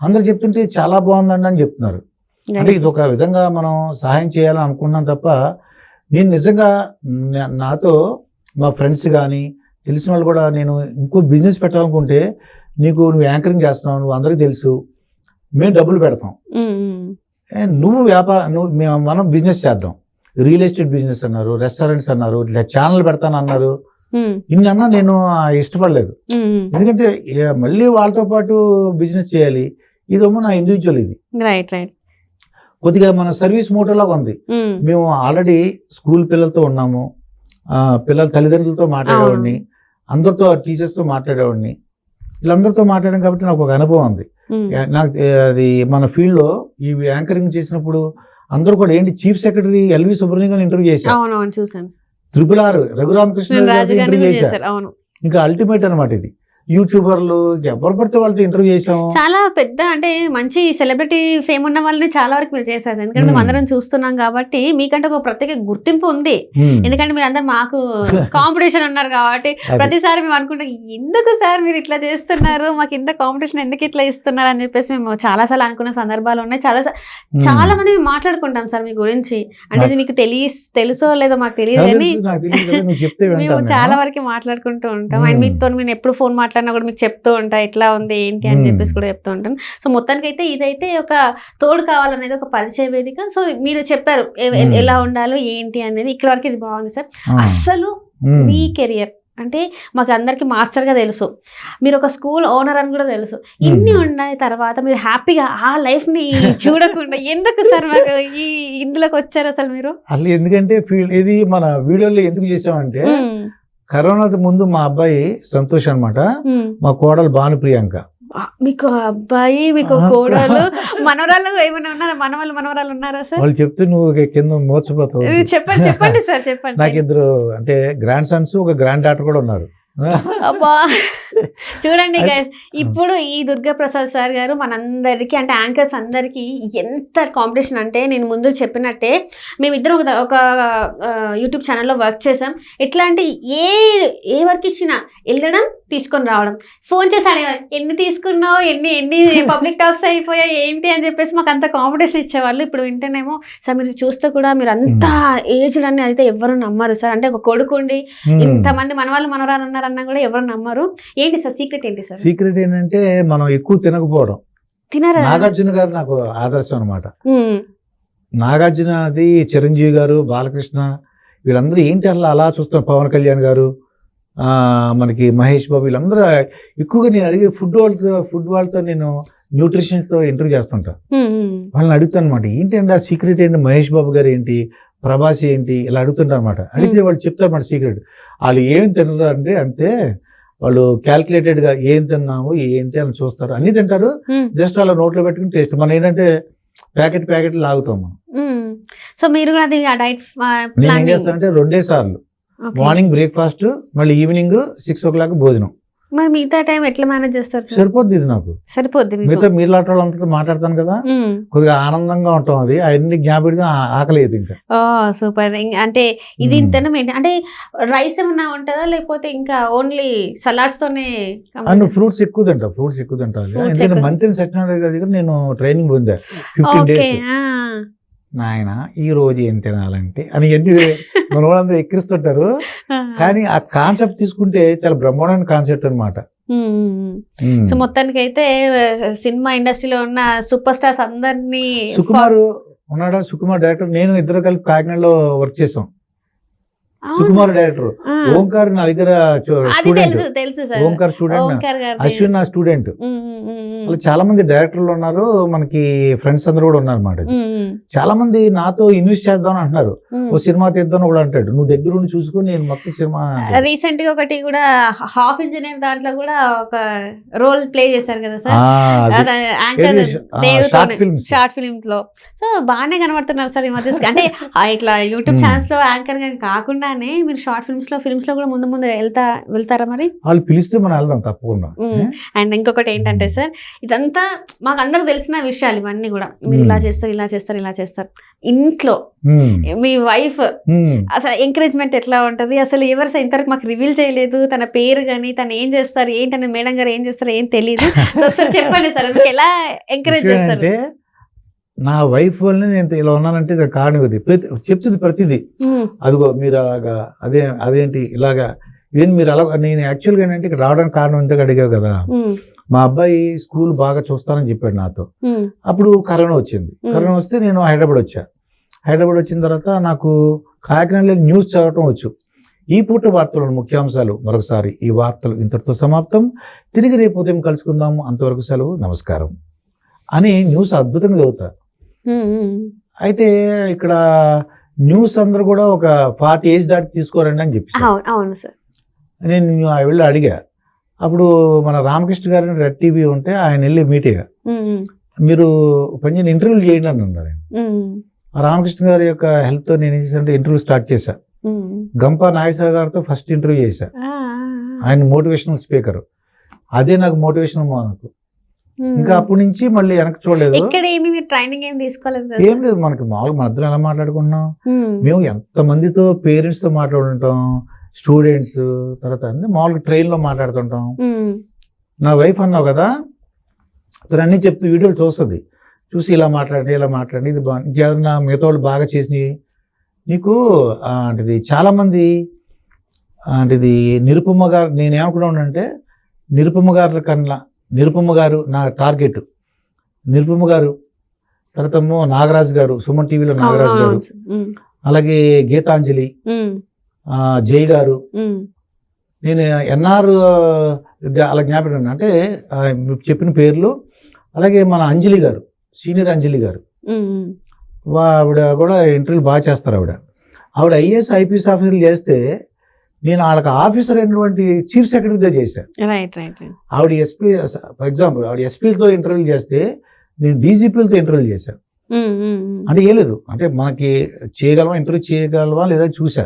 అందరు చెప్తుంటే చాలా బాగుందండి అని చెప్తున్నారు. అంటే ఇది ఒక విధంగా మనం సహాయం చేయాలని అనుకున్నాం తప్ప, నేను నిజంగా నాతో మా ఫ్రెండ్స్ కానీ తెలిసిన వాళ్ళు కూడా, నేను ఇంకో బిజినెస్ పెట్టాలనుకుంటే నువ్వు యాంకరింగ్ చేస్తున్నావు, నువ్వు అందరికీ తెలుసు, మేము డబ్బులు పెడతాం, నువ్వు మనం బిజినెస్ చేద్దాం, రియల్ ఎస్టేట్ బిజినెస్ అన్నారు, రెస్టారెంట్స్ అన్నారు, ఇట్లా ఛానల్ పెడతాను అన్నారు, ఇన్ని అన్నా నేను ఇష్టపడలేదు. ఎందుకంటే మళ్ళీ వాళ్ళతో పాటు బిజినెస్ చేయాలి, ఇదేమో నా ఇండివిజువల్, ఇది కొద్దిగా మన సర్వీస్ మోటోలాగా ఉంది. మేము ఆల్రెడీ స్కూల్ పిల్లలతో ఉన్నాము, పిల్లల తల్లిదండ్రులతో మాట్లాడేవాడిని, అందరితో టీచర్స్తో మాట్లాడేవాడిని, వీళ్ళందరితో మాట్లాడాం కాబట్టి నాకు ఒక అనుభవం ఉంది. నాకు అది మన ఫీల్డ్లో ఈ యాంకరింగ్ చేసినప్పుడు అందరూ కూడా ఏంటి, chief secretary LV Subrahmanyam interview చేశారు, RRR రఘురామకృష్ణ ఇంటర్వ్యూ చేశారు. ఇంకా అల్టిమేట్ అనమాట ఇది. యూట్యూబర్లు ఎవరు పడితే వాళ్ళతో ఇంటర్వ్యూ చేసాము, చాలా పెద్ద అంటే మంచి సెలబ్రిటీ ఫేమ్ ఉన్న వాళ్ళని చాలా వరకు మీరు చేశారు. ఎందుకంటే మేము అందరం చూస్తున్నాం కాబట్టి మీకంటే ఒక ప్రత్యేక గుర్తింపు ఉంది. ఎందుకంటే మీరు అందరు మాకు కాంపిటీషన్ ఉన్నారు కాబట్టి ప్రతిసారి మేము అనుకుంటాం, ఎందుకు సార్ మీరు ఇట్లా చేస్తున్నారు, మాకు ఇంత కాంపిటీషన్ ఎందుకు ఇట్లా ఇస్తున్నారు అని చెప్పేసి మేము చాలా సార్లు అనుకున్న సందర్భాలు ఉన్నాయి. చాలా మంది మేము మాట్లాడుకుంటాం సార్ మీ గురించి, అంటే ఇది మీకు తెలుసో లేదో మాకు తెలియదు అని మేము చాలా వరకు మాట్లాడుకుంటూ ఉంటాం. అండ్ మీతో నేను ఎప్పుడు ఫోన్ మాట్లాడినా కూడా మీకు చెప్తూ ఉంటా, ఎట్లా ఉంది ఏంటి అని చెప్పేసి కూడా చెప్తూ ఉంటాను. సో మొత్తానికి అయితే ఇదైతే ఒక తోడు కావాలనేది ఒక పరిచయ వేదిక. సో మీరు చెప్పారు ఎలా ఉండాలో ఏంటి అనేది, ఇక్కడ వరకు ఇది బాగుంది సార్. అస్సలు మీ కెరియర్ అంటే మాకు అందరికి మాస్టర్ గా తెలుసు, మీరు ఒక స్కూల్ ఓనర్ అని కూడా తెలుసు, ఇన్ని ఉన్న తర్వాత మీరు హ్యాపీగా ఆ లైఫ్ ని చూడకుండా ఎందుకు సార్ మాకు ఈ ఇందులోకి వచ్చారు అసలు మీరు? అసలు ఎందుకంటే ఇది మన వీడియోలో ఎందుకు చేసామంటే, కరోనా ముందు మా అబ్బాయి సంతోష్ అనమాట, మా కోడలు భాను ప్రియాంక. మీకు అబ్బాయి, మీకు కోడలు, మనవరాలు ఏమైనా ఉన్నారా? మనవరాలు ఉన్నారా సార్? వాళ్ళు చెప్తే నువ్వు కింద మోసపోతావు. చెప్పండి సార్, చెప్పండి. నాకు ఇద్దరు అంటే గ్రాండ్ సన్స్, ఒక గ్రాండ్ డాటర్ కూడా ఉన్నారు. అబ్బా చూడండి గైస్, ఇప్పుడు ఈ దుర్గా ప్రసాద్ సార్ గారు మనందరికీ అంటే యాంకర్స్ అందరికీ ఎంత కాంపిటీషన్ అంటే, నేను ముందు చెప్పినట్టే మేమిద్దరం ఒక యూట్యూబ్ ఛానల్లో వర్క్ చేసాం. ఎట్లా అంటే ఏ వర్క్ ఇచ్చినా వెళ్ళడం తీసుకొని రావడం, ఫోన్ చేసి అడిగారు ఎన్ని తీసుకున్నావు, ఎన్ని పబ్లిక్ టాక్స్ అయిపోయాయి ఏంటి అని చెప్పేసి మాకు అంత కాంపిటీషన్ ఇచ్చేవాళ్ళు. ఇప్పుడు వింటేనేమో సార్ మీరు చూస్తే కూడా మీరు అంత ఏజ్డ్ అని అయితే ఎవరు నమ్మరు సార్. అంటే ఒక కొడుకుండి ఇంతమంది మనవాళ్ళు మనవరాలు ఉన్నారన్నా కూడా ఎవరు నమ్మరు. ఏంటి సార్ సీక్రెట్ ఏంటి సార్? సీక్రెట్ ఏంటంటే మనం ఎక్కువ తినకపోవడం. తినరా? నాగార్జున గారు నాకు ఆదర్శం అనమాట. నాగార్జున అది, చిరంజీవి గారు, బాలకృష్ణ, వీళ్ళందరూ ఏంటి అలా చూస్తాం. పవన్ కళ్యాణ్ గారు, మనకి మహేష్ బాబు, వీళ్ళందరూ ఎక్కువగా నేను అడిగే ఫుడ్ వాళ్ళతో నేను న్యూట్రిషన్స్తో ఇంటర్వ్యూ చేస్తుంటా. వాళ్ళని అడుగుతాను అనమాట, ఏంటంటే ఆ సీక్రెట్ ఏంటి, మహేష్ బాబు గారు ఏంటి, ప్రభాస్ ఏంటి, ఇలా అడుగుతుంటారు అనమాట. అడిగితే వాళ్ళు చెప్తారు అన్నమాట సీక్రెట్. వాళ్ళు ఏం తినరు అంటే అంతే, వాళ్ళు క్యాల్కులేటెడ్గా ఏం తిన్నాము ఏంటి అని చూస్తారు, అన్ని తింటారు, జస్ట్ అలా నోట్లో పెట్టుకుని టేస్ట్. మనం ఏంటంటే ప్యాకెట్ లాగుతాం మనం. సో మీరు కూడా అది ఆ డైట్ నేను ఏం చేస్తానంటే 2 సార్లు, మార్నింగ్ బ్రేక్ఫాస్ట్, మళ్ళీ ఈవినింగ్ 6 o'clock భోజనం. మరి మిగతా టైం ఎట్లా మేనేజ్ చేస్తారు సార్? సరిపోద్ది ఇది నాకు. సరిపోద్ది. మిగతా మీలాంటి వాళ్ళంతా మాట్లాడతాను కదా, కొద్దిగా ఆనందంగా ఉంటాం. అది అవన్నీ జ్ఞాపకం ఆకలేదు ఇంకా. సూపర్. అంటే ఇది తినడం ఏంటి అంటే రైస్ ఏమన్నా ఉంటుందా, లేకపోతే ఇంకా ఓన్లీ సలాడ్స్ తోనే? అండ్ ఫ్రూట్స్ ఎక్కువ తింటాను. ఎందుకంటే మంత్రి సత్యనారాయణ గారి దగ్గర నేను ట్రైనింగ్ పొందా 15 days. నాయన ఈ రోజు ఏం తినాలంటే అని మన వాళ్ళందరూ ఎక్కిరిస్తుంటారు. కానీ ఆ కాన్సెప్ట్ తీసుకుంటే చాలా బ్రహ్మాండమైన కాన్సెప్ట్ అనమాట. సో మొత్తానికి అయితే సినిమా ఇండస్ట్రీలో ఉన్న సూపర్ స్టార్స్ అందరినీ, సుకుమార్ ఉన్నాడా, సుకుమార్ డైరెక్టర్, నేను ఇద్దరు కలిపి కాకినాడలో వర్క్ చేసాం. సుకుమార్ డైరెక్టర్, ఓంకార్ నా దగ్గర స్టూడెంట్, ఓంకార్ స్టూడెంట్, అశ్విన్ నా స్టూడెంట్. వాళ్ళు చాలా మంది డైరెక్టర్లు ఉన్నారు, మనకి ఫ్రెండ్స్ అందరూ కూడా ఉన్నారు అన్నమాట. చాలా మంది నాతో ఇన్వెస్ట్ చేద్దాం అంటున్నారు, ఓ సినిమా తీద్దాం కూడా అంటాడు, నువ్వు దగ్గర ఉండి చూసుకుని నేను మొత్తం సినిమా. రీసెంట్ గా ఒకటి కూడా హాఫ్ ఇంజనీర్ దాంట్లో కూడా ఒక రోల్ ప్లే చేశారు కదా సార్, షార్ట్ ఫిల్మ్స్ లో. సో బాగానే కనబడుతున్నారు సార్ ఈ మధ్య. అంటే ఇట్లా యూట్యూబ్ ఛానల్స్ లో యాంకర్ గా కాకుండా మీరు షార్ట్ ఫిల్మ్స్ లో కూడా ముందు వెళ్తారా? మరి వాళ్ళు పిలిస్తే మనం వెళ్దాం తప్పకుండా. అండ్ ఇంకొకటి ఏంటంటే సార్, ఇదంతా మాకు అందరికి తెలిసిన విషయాలు ఇవన్నీ కూడా. మీరు ఇలా చేస్తారు ఇంట్లో మీ వైఫ్ అసలు ఎంకరేజ్మెంట్ ఎట్లా ఉంటది? అసలు ఎవరు ఇంతవరకు మాకు రివీల్ చేయలేదు తన పేరు కానీ, తను ఏం చేస్తారు ఏంటని, మేడం గారు ఏం చేస్తారు ఏం తెలియదు. సో ఒకసారి చెప్పండి సార్, మీకు ఎలా ఎంకరేజ్ చేస్తారు? నా వైఫ్ వల్ల నేను ఇలా ఉన్నానంటే కారణం ఇది. చెప్తుంది ప్రతిదీ, అదిగో మీరు అలాగా, అదేంటి ఇలాగా, ఇదేంటి మీరు అలా. నేను యాక్చువల్గా ఏంటంటే ఇక్కడ రావడానికి కారణం ఇంతకు అడిగావు కదా, మా అబ్బాయి స్కూల్ బాగా చూస్తానని చెప్పాడు నాతో. అప్పుడు కరోనా వచ్చింది. కరోనా వస్తే నేను హైదరాబాద్ వచ్చిన తర్వాత నాకు కాకినాడలో న్యూస్ చదవటం వచ్చు. ఈ పూట వార్తలు ముఖ్యాంశాలు మరొకసారి. ఈ వార్తలు ఇంతటితో సమాప్తం. తిరిగి రేపు ఉదయం కలుసుకుందాము. అంతవరకు సెలవు, నమస్కారం అని న్యూస్ అద్భుతంగా చదువుతా. అయితే ఇక్కడ న్యూస్ అందరూ కూడా ఒక 40 ఏజ్ దాటి తీసుకోరండి అని చెప్పి నేను వెళ్ళి అడిగా. అప్పుడు మన రామకృష్ణ గారిని రెడ్ టీవీ ఉంటే ఆయన వెళ్ళి మీట్ అయ్యా. మీరు కొంచెం ఇంటర్వ్యూలు చేయండి అని అన్నారు. రామకృష్ణ గారి యొక్క హెల్ప్తో నేను ఏం చేశానంటే ఇంటర్వ్యూ స్టార్ట్ చేశా. గంపా నాగేశ్వర గారితో ఫస్ట్ ఇంటర్వ్యూ చేశా. ఆయన మోటివేషనల్ స్పీకర్. అదే నాకు మోటివేషన్ నాకు. ఇంకా అప్పటి నుంచి మళ్ళీ వెనక్కి చూడలేదు. ఏం లేదు, మనకి మామూలుగా మన ఇద్దరం ఎలా మాట్లాడుకున్నాం, మేము ఎంతమందితో పేరెంట్స్తో మాట్లాడుంటాం, స్టూడెంట్స్, తర్వాత మామూలుగా ట్రైన్లో మాట్లాడుతుంటాం. నా వైఫ్ అన్నావు కదా, తను అన్నీ చెప్తూ వీడియోలు చూసి ఇలా మాట్లాడి ఇది బాగుంది, ఇంకేదన్నా మిగతా వాళ్ళు బాగా చేసినవి నీకు అంటే చాలామంది అంటే నిరుపమ్మ గారు. నేనేమనుకున్నానంటే నిరుపమ్మ గారు నా టార్గెట్. నిరుపమ్మ గారు, తర్వాత నాగరాజు గారు, సుమన్ టీవీలో నాగరాజు గారు, అలాగే గీతాంజలి, జై గారు, నేను ఎన్ఆర్ అలా జ్ఞాపకం అంటే చెప్పిన పేర్లు. అలాగే మన అంజలి గారు, సీనియర్ అంజలి గారు, ఆవిడ కూడా ఇంటర్వ్యూలు బాగా చేస్తారు. ఆవిడ ఐఏఎస్ ఐపీఎస్ ఆఫీసర్లు చేస్తే నేను వాళ్ళకి ఆఫీసర్ అయినటువంటి చీఫ్ సెక్రటరీతో చేశాను. ఆవిడ ఎస్పీ, ఫర్ ఎగ్జాంపుల్ ఆవిడ ఎస్పీలతో ఇంటర్వ్యూలు చేస్తే నేను డీజీపీలతో ఇంటర్వ్యూలు చేశాను. అంటే ఏం లేదు, అంటే మనకి ఇంటర్వ్యూ చేయగలవా లేదా చూసా.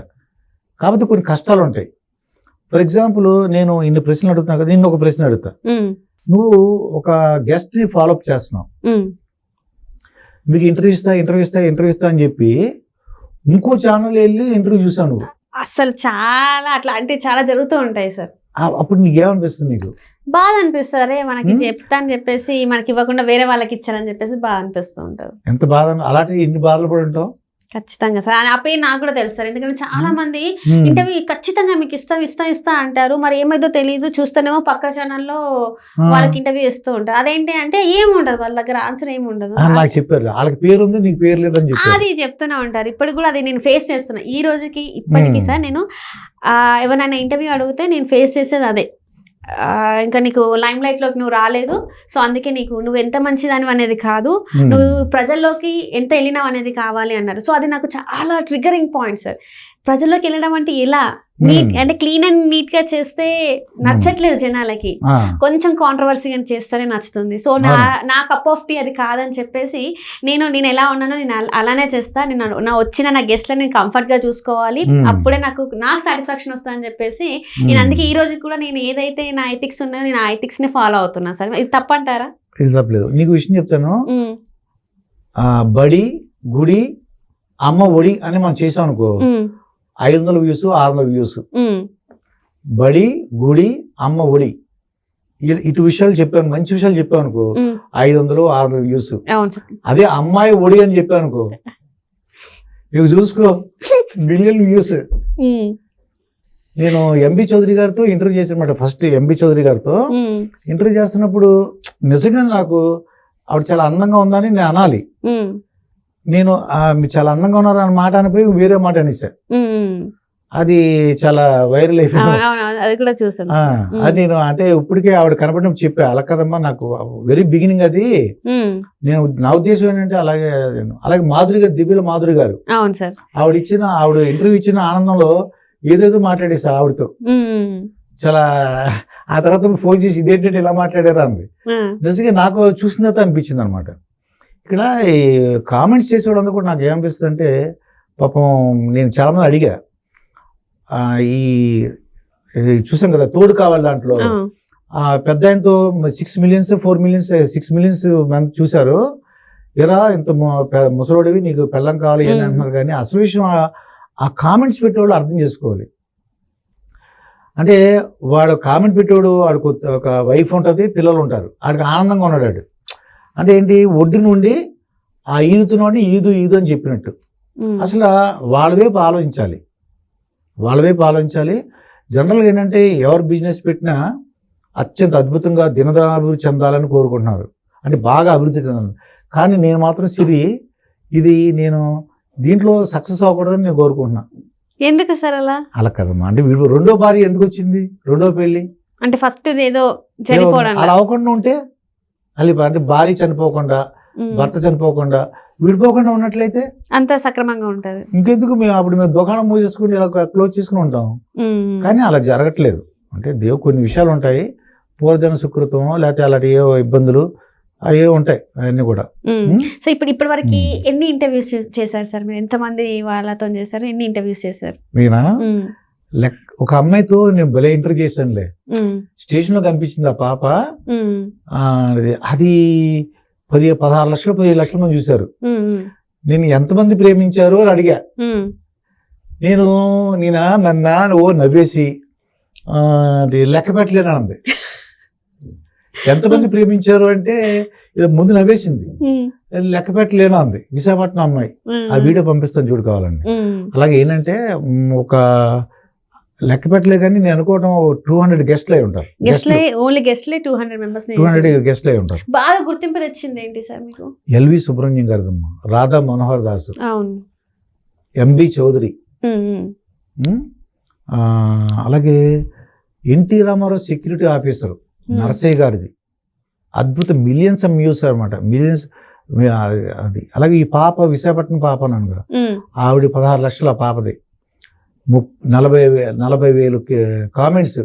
కాకపోతే కొన్ని కష్టాలు ఉంటాయి. ఫర్ ఎగ్జాంపుల్ నేను ఇన్ని ప్రశ్నలు అడుగుతాను కదా, నేను ఒక ప్రశ్న అడుగుతా, నువ్వు ఒక గెస్ట్ని ఫాలోఅప్ చేస్తున్నావు, మీకు ఇంటర్వ్యూ ఇస్తా అని చెప్పి ఇంకో ఛానల్ వెళ్ళి ఇంటర్వ్యూ చూసాను నువ్వు. అసలు చాలా జరుగుతూ ఉంటాయి సార్. అప్పుడు నీకేమనిపిస్తుంది? నీకు బాధ అనిపిస్తుంది, అరే మనకి చెప్తా అని చెప్పేసి మనకి ఇవ్వకుండా వేరే వాళ్ళకి ఇచ్చారని చెప్పేసి బాధ అనిపిస్తూ ఉంటారు. ఎంత బాధ, అలాంటి ఎన్ని బాధలు పడి ఉంటావు. ఖచ్చితంగా సార్. ఆ పేరు నాకు కూడా తెలుసు సార్. ఎందుకంటే చాలా మంది ఉమ్, ఇంటర్వ్యూ ఖచ్చితంగా మీకు ఇస్తా అంటారు. మరి ఏమైందో తెలియదు. చూస్తేనేమో పక్క ఛానల్లో ఆ, వాళ్ళకి ఇంటర్వ్యూ ఇస్తూ ఉంటారు. అదేంటి అంటే ఏముండదు, వాళ్ళ దగ్గర ఆన్సర్ ఏమి ఉండదు. నాకు చెప్పారు వాళ్ళకి పేరు ఉంది నీకు పేరు లేదని చెప్పారు. అది చెప్తూనే ఉంటారు. ఇప్పటికి కూడా అది నేను ఫేస్ చేస్తున్నా ఈ రోజుకి ఇప్పటికీ సార్. నేను ఎవరైనా ఇంటర్వ్యూ అడిగితే నేను ఫేస్ చేసేది అదే. ఇంకా నీకు లైమ్ లైట్ లోకి నువ్వు రాలేదు, సో అందుకే నువ్వు ఎంత మంచిదాని అనేది కాదు, ఉమ్, నువ్వు ప్రజల్లోకి ఎంత వెళ్ళినావు అనేది కావాలి అన్నారు. సో అది నాకు చాలా ట్రిగరింగ్ పాయింట్ సార్. ప్రజల్లోకి వెళ్ళడం అంటే ఎలా నీట్ అంటే క్లీన్ అండ్ నీట్ గా చేస్తే నచ్చట్లేదు జనాలకి, ఆ, కొంచెం కాంట్రవర్సీగా చేస్తేనే నచ్చుతుంది. సో నా కప్ ఆఫ్ టీ అది కాదని చెప్పేసి నేను ఎలా ఉన్నానో నేను అలానే చేస్తా. నా వచ్చిన నా గెస్ట్లని నేను కంఫర్ట్ గా చూసుకోవాలి, అప్పుడే నాకు సాటిస్ఫాక్షన్ వస్తుందని చెప్పేసి నేను అందుకే ఈ రోజు కూడా నేను ఏదైతే నా ఎథిక్స్ ఉన్నాయో నేను ఆ ఎథిక్స్ ని ఫాలో అవుతున్నా సార్. ఇది తప్పంటారా? ఇది తప్పలేదు. నీకు విషయం చెప్తాను. బడి గుడి అమ్మ ఒడి అని మనం చేసాం అనుకో, 500 వ్యూస్ 600 వ్యూస్. బడి గుడి అమ్మ ఒడి ఇటు విషయాలు చెప్పాను, మంచి విషయాలు చెప్పాను అనుకో 500 600 వ్యూస్. అదే అమ్మాయి ఒడి అని చెప్పాను అనుకో నువ్వు చూసుకో మిలియన్ వ్యూస్. నేను ఎంబి చౌదరి గారితో ఇంటర్వ్యూ చేశానమాట. ఫస్ట్ ఎంబి చౌదరి గారితో ఇంటర్వ్యూ చేస్తున్నప్పుడు నిజంగా నాకు ఆవిడ చాలా అందంగా ఉందని నేను అనాలి. నేను మీరు చాలా అందంగా ఉన్నారు అన్న మాట అనిపోయి వేరే మాట అనేసా. అది చాలా వైరల్ అయిపోయింది. అది కూడా చూసాను. అది నేను అంటే ఇప్పటికే ఆవిడ కనపడినప్పుడు చెప్పా, అలా కదమ్మా నాకు వెరీ బిగినింగ్ అది. నేను నా ఉద్దేశం ఏంటంటే అలాగే మాధురి గారు, దివ్యల మాధురి గారు, అవును సార్, ఆవిడ ఇంటర్వ్యూ ఇచ్చిన ఆనందంలో ఏదేదో మాట్లాడేసా ఆవిడతో. చాలా ఆ తర్వాత ఫోన్ చేసి ఇదేంటంటే ఇలా మాట్లాడారా అంది. నిజంగా నాకు చూసిన తర్వాత అనిపించింది అనమాట. ఇక్కడ ఈ కామెంట్స్ చేసేవాళ్ళందరూ కూడా నాకు ఏమనిపిస్తుంది అంటే, పాపం నేను చాలామంది అడిగా, ఈ చూసాం కదా తోడు కావాలి దాంట్లో పెద్ద ఆయనతో 6 మిలియన్స్ 4 మిలియన్స్ 6 మిలియన్స్ మంది చూశారు. ఎరా ఇంత ముసలోడివి నీకు పెళ్ళం కావాలి అని అంటున్నారు. కానీ అసలు విషయం ఆ కామెంట్స్ పెట్టేవాళ్ళు అర్థం చేసుకోవాలి. అంటే వాడు కామెంట్ పెట్టేవాడు, వాడికి ఒక వైఫ్ ఉంటుంది, పిల్లలు ఉంటారు, వాడికి ఆనందంగా ఉన్నాడు. అంటే ఏంటి, ఒడ్డు నుండి ఆ ఈదుతున్నాడిని ఈదు అని చెప్పినట్టు. అసలు వాళ్ళ వైపు ఆలోచించాలి. జనరల్గా ఏంటంటే ఎవరు బిజినెస్ పెట్టినా అత్యంత అద్భుతంగా దినదనాభివృద్ధి చెందాలని కోరుకుంటున్నారు, అంటే బాగా అభివృద్ధి చెందాలని. కానీ నేను మాత్రం ఇది నేను దీంట్లో సక్సెస్ అవ్వకూడదని నేను కోరుకుంటున్నా. ఎందుకు సార్ అలా కదమ్మా. అంటే వీడు రెండో భార్య ఎందుకు వచ్చింది, రెండో పెళ్లి అంటే ఫస్ట్ ఏదో అలా అవ్వకుండా ఉంటే అంటే భార్య చనిపోకుండా భర్త చనిపోకుండా విడిపోకుండా ఉన్నట్లయితే అంత సక్రమంగా ఉంటది. ఇంకెందుకు మేము దుకాణం మూసేసుకుని ఇలా క్లోజ్ చేసుకుని ఉంటాం. కానీ అలా జరగట్లేదు. అంటే కొన్ని విషయాలు ఉంటాయి, పూర్వజన సుకృతమో లేకపోతే అలాంటి ఏవో ఇబ్బందులు అవి ఉంటాయి, అవన్నీ కూడా. సో ఇప్పటి వరకు ఎన్ని ఇంటర్వ్యూస్ చేశారు సార్ మీరు? ఎంతమంది వాళ్ళతో చేశారు? ఎన్ని ఇంటర్వ్యూస్ చేశారు? నేనా ఒక అమ్మాయితో నేను భలే ఇంటర్వ్యూ చేశానులే. స్టేషన్ లో కనిపించింది ఆ పాప. అది 16 లక్షలు 17 లక్షల మంది చూశారు. నేను ఎంతమంది ప్రేమించారు అని అడిగా. నన్ను నవ్వేసి లెక్క పెట్టలేను అంది. ఎంతమంది ప్రేమించారు అంటే ముందు నవ్వేసింది, లెక్క పెట్టలేను అంది. విశాఖపట్నం అమ్మాయి. ఆ వీడియో పంపిస్తాను చూడు కావాలండి. అలాగే ఏంటంటే ఒక లెక్క పెట్టలే కానీ నేను అనుకోవడం 200 గెస్ట్లు అయి ఉంటారు. 200 గెస్ట్లు అయి ఉంటారు. బాగా గుర్తింపు తెచ్చింది ఏంటి సార్ మీకు? ఎల్వి సుబ్రహ్మణ్యం గారిదమ్మా, రాధా మనోహర్ దాస్, ఎంబి చౌదరి, అలాగే NT Rama Rao security officer Narasayya గారిది అద్భుత మిలియన్స్ వ్యూస్ అనమాట, మిలియన్స్. అది అలాగే ఈ పాప విశాఖపట్నం పాప నన్ను ఆవిడ 16 లక్షల పాపది 40,000 కామెంట్స్.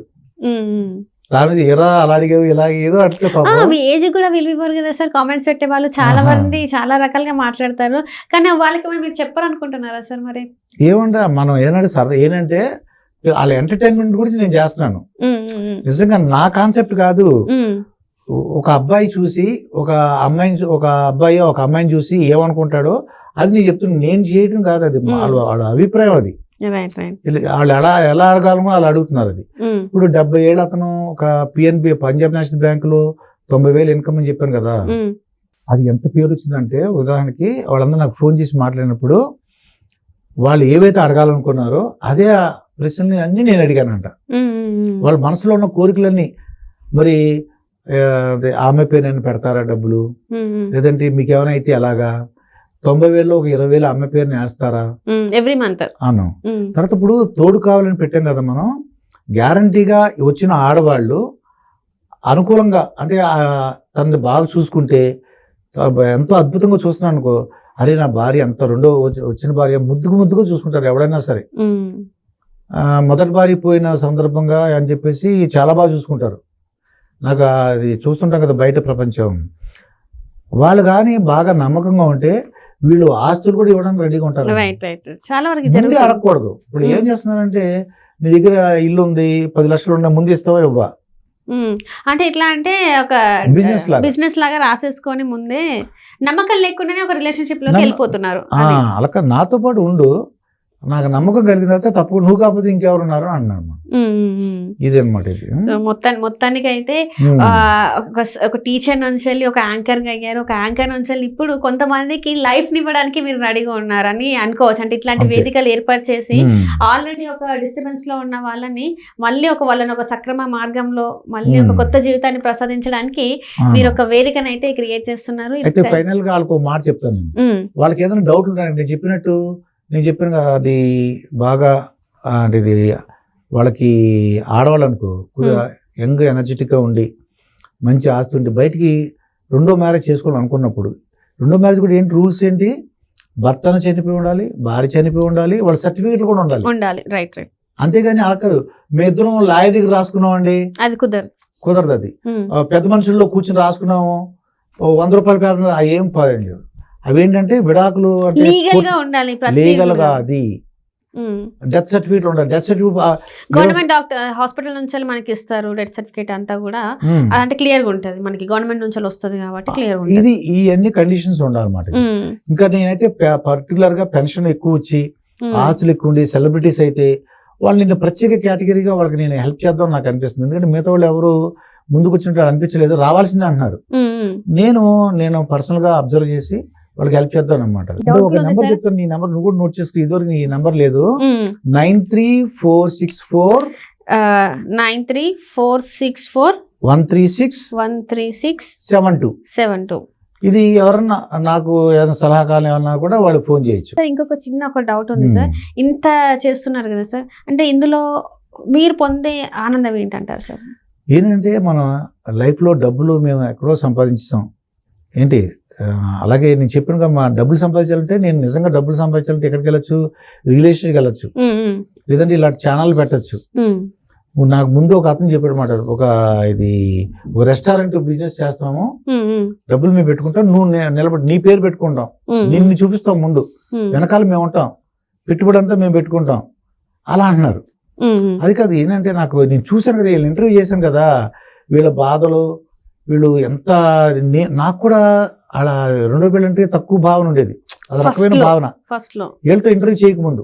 దాని ఎరా అలా అడిగావు ఇలా ఏదో అడిగితే మీ ఏజ్ కూడా విలువరు కదా సార్. కామెంట్స్ పెట్టే వాళ్ళు చాలా మంది చాలా రకాలుగా మాట్లాడతారు, కానీ వాళ్ళకి మీరు చెప్పాలనుకుంటున్నారా సార్? మరి ఏమంటే మనం ఏంటంటే వాళ్ళ ఎంటర్టైన్మెంట్ గురించి నేను చేస్తున్నాను. నిజంగా నా కాన్సెప్ట్ కాదు. ఒక అబ్బాయి చూసి ఒక అమ్మాయిని చూసి ఏమనుకుంటాడో అది నేను చెప్తున్నా. నేను చేయడం కాదు, అది వాళ్ళ అభిప్రాయం. అది వాళ్ళు ఎలా అడగాలమో అలా అడుగుతున్నారు. అది ఇప్పుడు 70 ఏళ్ళు అతను ఒక పిఎన్బి పంజాబ్ నేషనల్ బ్యాంక్ లో 90,000 ఇన్కమ్ అని చెప్పాను కదా. అది ఎంత పేరు వచ్చిందంటే, ఉదాహరణకి వాళ్ళందరూ నాకు ఫోన్ చేసి మాట్లాడినప్పుడు వాళ్ళు ఏవైతే అడగాలనుకున్నారో అదే ప్రశ్నలు అన్నీ నేను అడిగానంట. వాళ్ళ మనసులో ఉన్న కోరికలన్నీ మరి ఆమె పేరుని పెడతారా డబ్బులు, లేదంటే మీకు ఏమైనా అయితే ఎలాగా, 90,000లో ఒక 20,000 అమ్మ పేరుని వేస్తారా ఎవ్రీ మంత్ అన్నాం. తర్వాత ఇప్పుడు తోడు కావాలని పెట్టాం కదా మనం, గ్యారంటీగా వచ్చిన ఆడవాళ్ళు అనుకూలంగా అంటే తనని బాగా చూసుకుంటే, ఎంతో అద్భుతంగా చూస్తున్నాను అనుకో, అరే నా భార్య అంత రెండో వచ్చిన భార్య ముద్దుగా చూసుకుంటారు ఎవడైనా సరే. మొదటి భార్య పోయిన సందర్భంగా అని చెప్పేసి చాలా బాగా చూసుకుంటారు. నాకు అది చూస్తుంటాం కదా బయట ప్రపంచం. వాళ్ళు కానీ బాగా నమ్మకంగా ఉంటే వీళ్ళు ఆస్తులు కూడా ఇవ్వడానికి రెడీగా ఉంటారు. చాలా వరకు ముందే అడగకూడదు. ఇప్పుడు ఏం చేస్తున్నారంటే, నీ దగ్గర ఇల్లు ఉంది 10 లక్షలు ఉన్నా ముందు ఇస్తావా ఇవ్వా, అంటే ఎట్లా అంటే ఒక బిజినెస్ లాగా రాసేసుకొని ముందే నమ్మకం లేకుండానే ఒక రిలేషన్షిప్ లోకి వెళ్ళిపోతున్నారు. అలా నాతో పాటు ఉండు, నాకు నమ్మకం కలిగిన తర్వాత తప్పు నువ్వు కాకపోతే ఇంకెవరు ఉన్నారు అన్నాను. ఇది అనమాట. ఇది సో మొత్తానికి అయితే ఒక టీచర్ నుంచి వెళ్ళి ఒక యాంకర్ గా అయ్యారు. ఒక యాంకర్ నుంచి వెళ్ళి ఇప్పుడు కొంతమందికి లైఫ్ నివ్వడానికి మీరు రెడీగా ఉన్నారని అనుకోవచ్చు. అంటే ఇట్లాంటి వేదికలు ఏర్పాటు చేసి ఆల్రెడీ ఒక డిస్టర్బెన్స్ లో ఉన్న వాళ్ళని మళ్ళీ వాళ్ళని ఒక సక్రమ మార్గంలో మళ్ళీ ఒక కొత్త జీవితాన్ని ప్రసాదించడానికి మీరు ఒక వేదికను అయితే క్రియేట్ చేస్తున్నారు. అయితే ఫైనల్ గా వాళ్ళకి ఒక మాట చెప్తాను. వాళ్ళకి ఏదైనా డౌట్ ఉంటాయంటే నేను చెప్పాను కదా, అది బాగా అంటే ఇది వాళ్ళకి ఆడవాళ్ళు అనుకో కొద్దిగా యంగ్ ఎనర్జెటిక్గా ఉండి మంచి ఆస్తి ఉండి బయటికి రెండో మ్యారేజ్ చేసుకోవాలి అనుకున్నప్పుడు, రెండో మ్యారేజ్ కూడా ఏంటి రూల్స్ ఏంటి, భర్తను చనిపోయి ఉండాలి, భార్య చనిపోయి ఉండాలి, వాళ్ళ సర్టిఫికేట్లు కూడా ఉండాలి. రైట్. అంతేగాని అలా కాదు మీ ఇద్దరం లాయర్ దగ్గర రాసుకున్నాం అండి, అది కుదరదు. అది పెద్ద మనుషుల్లో కూర్చొని రాసుకున్నాము 100 రూపాయల పేపర్ ఏం పదండి. అవేంటంటే విడాకులు అంటే లీగల్ గా, అది డెత్ సర్టిఫికేట్ ఉండాలి. Death certificate government doctor hospital నుంచి మనకి ఇస్తారు. డెత్ సర్టిఫికేట్ అంతా కూడా అంటే క్లియర్ గా ఉంటది, మనకి గవర్నమెంట్ నుంచి వస్తుంది కాబట్టి క్లియర్ గా ఇది ఈ అన్ని కండిషన్స్ ఉండాలన్నమాట. ఇంకా నేనైతే పర్టికులర్ గా పెన్షన్ ఎక్కువ వచ్చి ఆస్తులు ఎక్కువ ఉండి సెలబ్రిటీస్ అయితే వాళ్ళని ప్రత్యేక కేటగిరీగా వాళ్ళకి నేను హెల్ప్ చేద్దాం నాకు అనిపిస్తుంది. ఎందుకంటే మిగతా వాళ్ళు ఎవరు ముందుకు వచ్చినట్టు అనిపించలేదు, రావాల్సిందే అంటున్నారు. నేను పర్సనల్ గా అబ్జర్వ్ చేసి వాళ్ళకి హెల్ప్ చేద్దాం అనమాట. ఒక నెంబర్ చెప్తాను, నీ నెంబర్ నువ్వు కూడా నోట్ చేసుకో. ఇదివరకు నీ నెంబర్ లేదు. 93464136 13672. ఇది ఎవరన్నా నాకు ఏదైనా సలహాకాలం ఏమన్నా కూడా వాళ్ళు ఫోన్ చేయొచ్చు. ఇంకొక చిన్న డౌట్ ఉంది సార్, ఇంత చేస్తున్నారు కదా సార్, అంటే ఇందులో మీరు పొందే ఆనందం ఏంటంటారు సార్? ఏంటంటే మన లైఫ్లో డబ్బులు మేము ఎక్కడో సంపాదించాం ఏంటి, అలాగే నేను చెప్పిన మా డబ్బులు సంపాదించాలంటే నేను నిజంగా డబ్బులు సంపాదించాలంటే ఎక్కడికి వెళ్ళొచ్చు, రియల్ ఎస్టేట్కి వెళ్ళొచ్చు, లేదంటే ఇలాంటి ఛానల్ పెట్టచ్చు. నాకు ముందు ఒక అతను చెప్పాడు మాట, ఒక రెస్టారెంట్ బిజినెస్ చేస్తాము, డబ్బులు మేము పెట్టుకుంటాం, నువ్వు నిలబడి నీ పేరు పెట్టుకుంటాం, నిన్ను చూపిస్తాం, ముందు వెనకాల మేము ఉంటాం, పెట్టుబడి అంతా మేము పెట్టుకుంటాం అలా అంటున్నారు. అది కాదు, ఏంటంటే నేను చూశాను కదా, వీళ్ళు ఇంటర్వ్యూ చేశాను కదా, వీళ్ళ బాధలు, వీళ్ళు ఎంత నాకు కూడా అలా రెండో పెళ్ళంటే తక్కువ భావన ఉండేది, అది రకమైన భావన వీళ్ళతో ఇంటర్వ్యూ చేయకముందు.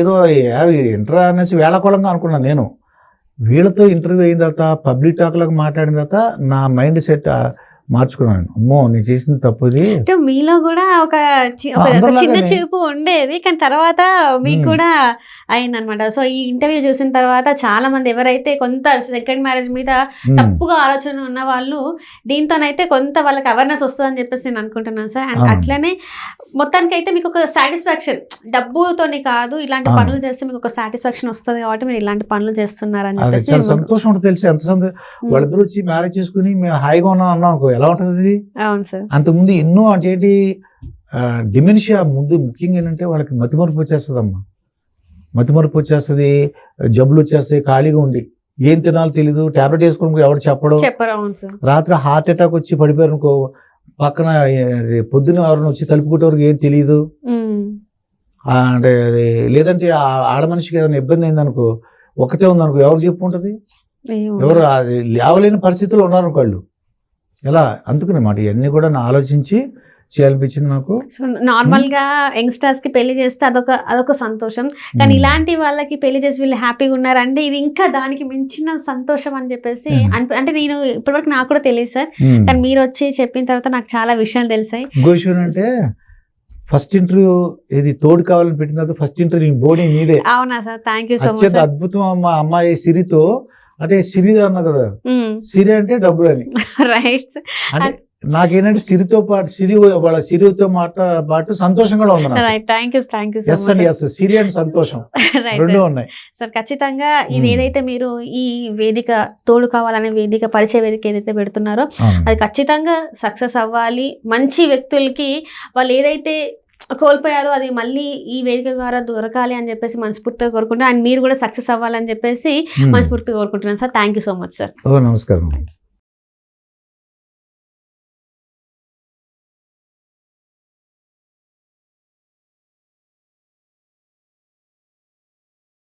ఏదో ఇంటర్వ్యూ అనేసి వేళకోళంగా అనుకున్నాను నేను. వీళ్ళతో ఇంటర్వ్యూ అయిన తర్వాత పబ్లిక్ టాక్ లాగా మాట్లాడిన తర్వాత నా మైండ్ సెట్ మార్చుకున్నాను. అమ్మో నేను చేసిన తప్పుది. మీలో కూడా ఒక చిన్న చూపు ఉండేది, కానీ తర్వాత మీకు కూడా అయిందనమాట. సో ఈ ఇంటర్వ్యూ చూసిన తర్వాత చాలా మంది ఎవరైతే కొంత సెకండ్ మ్యారేజ్ మీద తప్పుగా ఆలోచన ఉన్న వాళ్ళు దీంతోనైతే కొంత వాళ్ళకి అవేర్నెస్ వస్తుందని చెప్పేసి నేను అనుకుంటున్నాను సార్. అండ్ అట్లనే మొత్తానికి అయితే మీకు ఒక సాటిస్ఫాక్షన్, డబ్బుతోని కాదు, ఇలాంటి పనులు చేస్తే మీకు ఒక సాటిస్ఫాక్షన్ వస్తుంది కాబట్టి మీరు ఇలాంటి పనులు చేస్తున్నారని చెప్పేసి సంతోషం ఉంటుంది. తెలిసి ఎంత వాళ్ళిద్దరు వచ్చి మ్యారేజ్ చేసుకుని మేము హాయిగా ఉన్నాం అన్నాం ఎలా ఉంటుంది. అవును సార్. అంతకుముందు ఎన్నో అంటే డిమెన్షియా ముందు ముఖ్యంగా ఏంటంటే వాళ్ళకి మతిమరుపు వచ్చేస్తుందమ్మా, మతిమరుపు వచ్చేస్తుంది, జబ్బులు వచ్చేస్తాయి, ఖాళీగా ఉండి ఏం తినాలో తెలీదు, టాబ్లెట్ వేసుకోవడం ఎవరు చెప్పడం, రాత్రి హార్ట్ అటాక్ వచ్చి పడిపోయారు అనుకో, పక్కన పొద్దున ఎవరైనా వచ్చి తలుపుకుంటే ఏం తెలియదు. అంటే లేదంటే ఆడ మనిషికి ఏదైనా ఇబ్బంది అయిందనుకో, ఒకటే ఉందనుకో, ఎవరు చెప్పుకుంటుంది, ఎవరు లేవలేని పరిస్థితుల్లో ఉన్నారు వాళ్ళు. ఎలా అందుకునే మాట ఇవన్నీ కూడా నా ఆలోచించి చేయాలనిపించింది నాకు. సో నార్మల్ గా యంగ్స్టర్స్ కి పెళ్లి చేస్తే అదొక సంతోషం, కానీ ఇలాంటి వాళ్ళకి పెళ్లి చేసి వీళ్ళు హ్యాపీగా ఉన్నారంటే ఇది ఇంకా దానికి మించిన సంతోషం అని చెప్పేసి అంటే నేను ఇప్పటివరకు నాకు కూడా తెలియదు సార్, కానీ మీరు వచ్చి చెప్పిన తర్వాత నాకు చాలా విషయాలు తెలిసాయి. ఇంకో విషయం అంటే ఫస్ట్ ఇంటర్వ్యూ ఇది తోడు కావాలని పెట్టిన తర్వాత ఫస్ట్ ఇంటర్వ్యూ బోర్డింగ్ మీదే. అవునా sir, thank you so much అత్యంత అద్భుతం మా అమ్మాయి సిరితో. అంటే సిరి అన్నా కదా, సిరి అంటే డబ్బులు అని. రైట్. అంటే నాకేంటంటే సిరితో పాటు వాళ్ళ సిరితో పాటు సంతోషం కూడా ఉంది. Right, thank you so yes అండి, ఎస్, సిరి అండ్ సంతోషం రెండు ఉన్నాయి సార్. ఖచ్చితంగా ఇది ఏదైతే మీరు ఈ వేదిక తోడు కావాలనే వేదిక, పరిచయ వేదిక ఏదైతే పెడుతున్నారో అది ఖచ్చితంగా సక్సెస్ అవ్వాలి. మంచి వ్యక్తులకి వాళ్ళు ఏదైతే కోల్పోయారో అది మళ్ళీ ఈ వేదిక ద్వారా దొరకాలి అని చెప్పేసి మనస్ఫూర్తిగా కోరుకుంటున్నాను. అండ్ మీరు కూడా సక్సెస్ అవ్వాలని చెప్పేసి మనస్ఫూర్తిగా కోరుకుంటున్నాను sir. Thank you so much sir. నమస్కారం.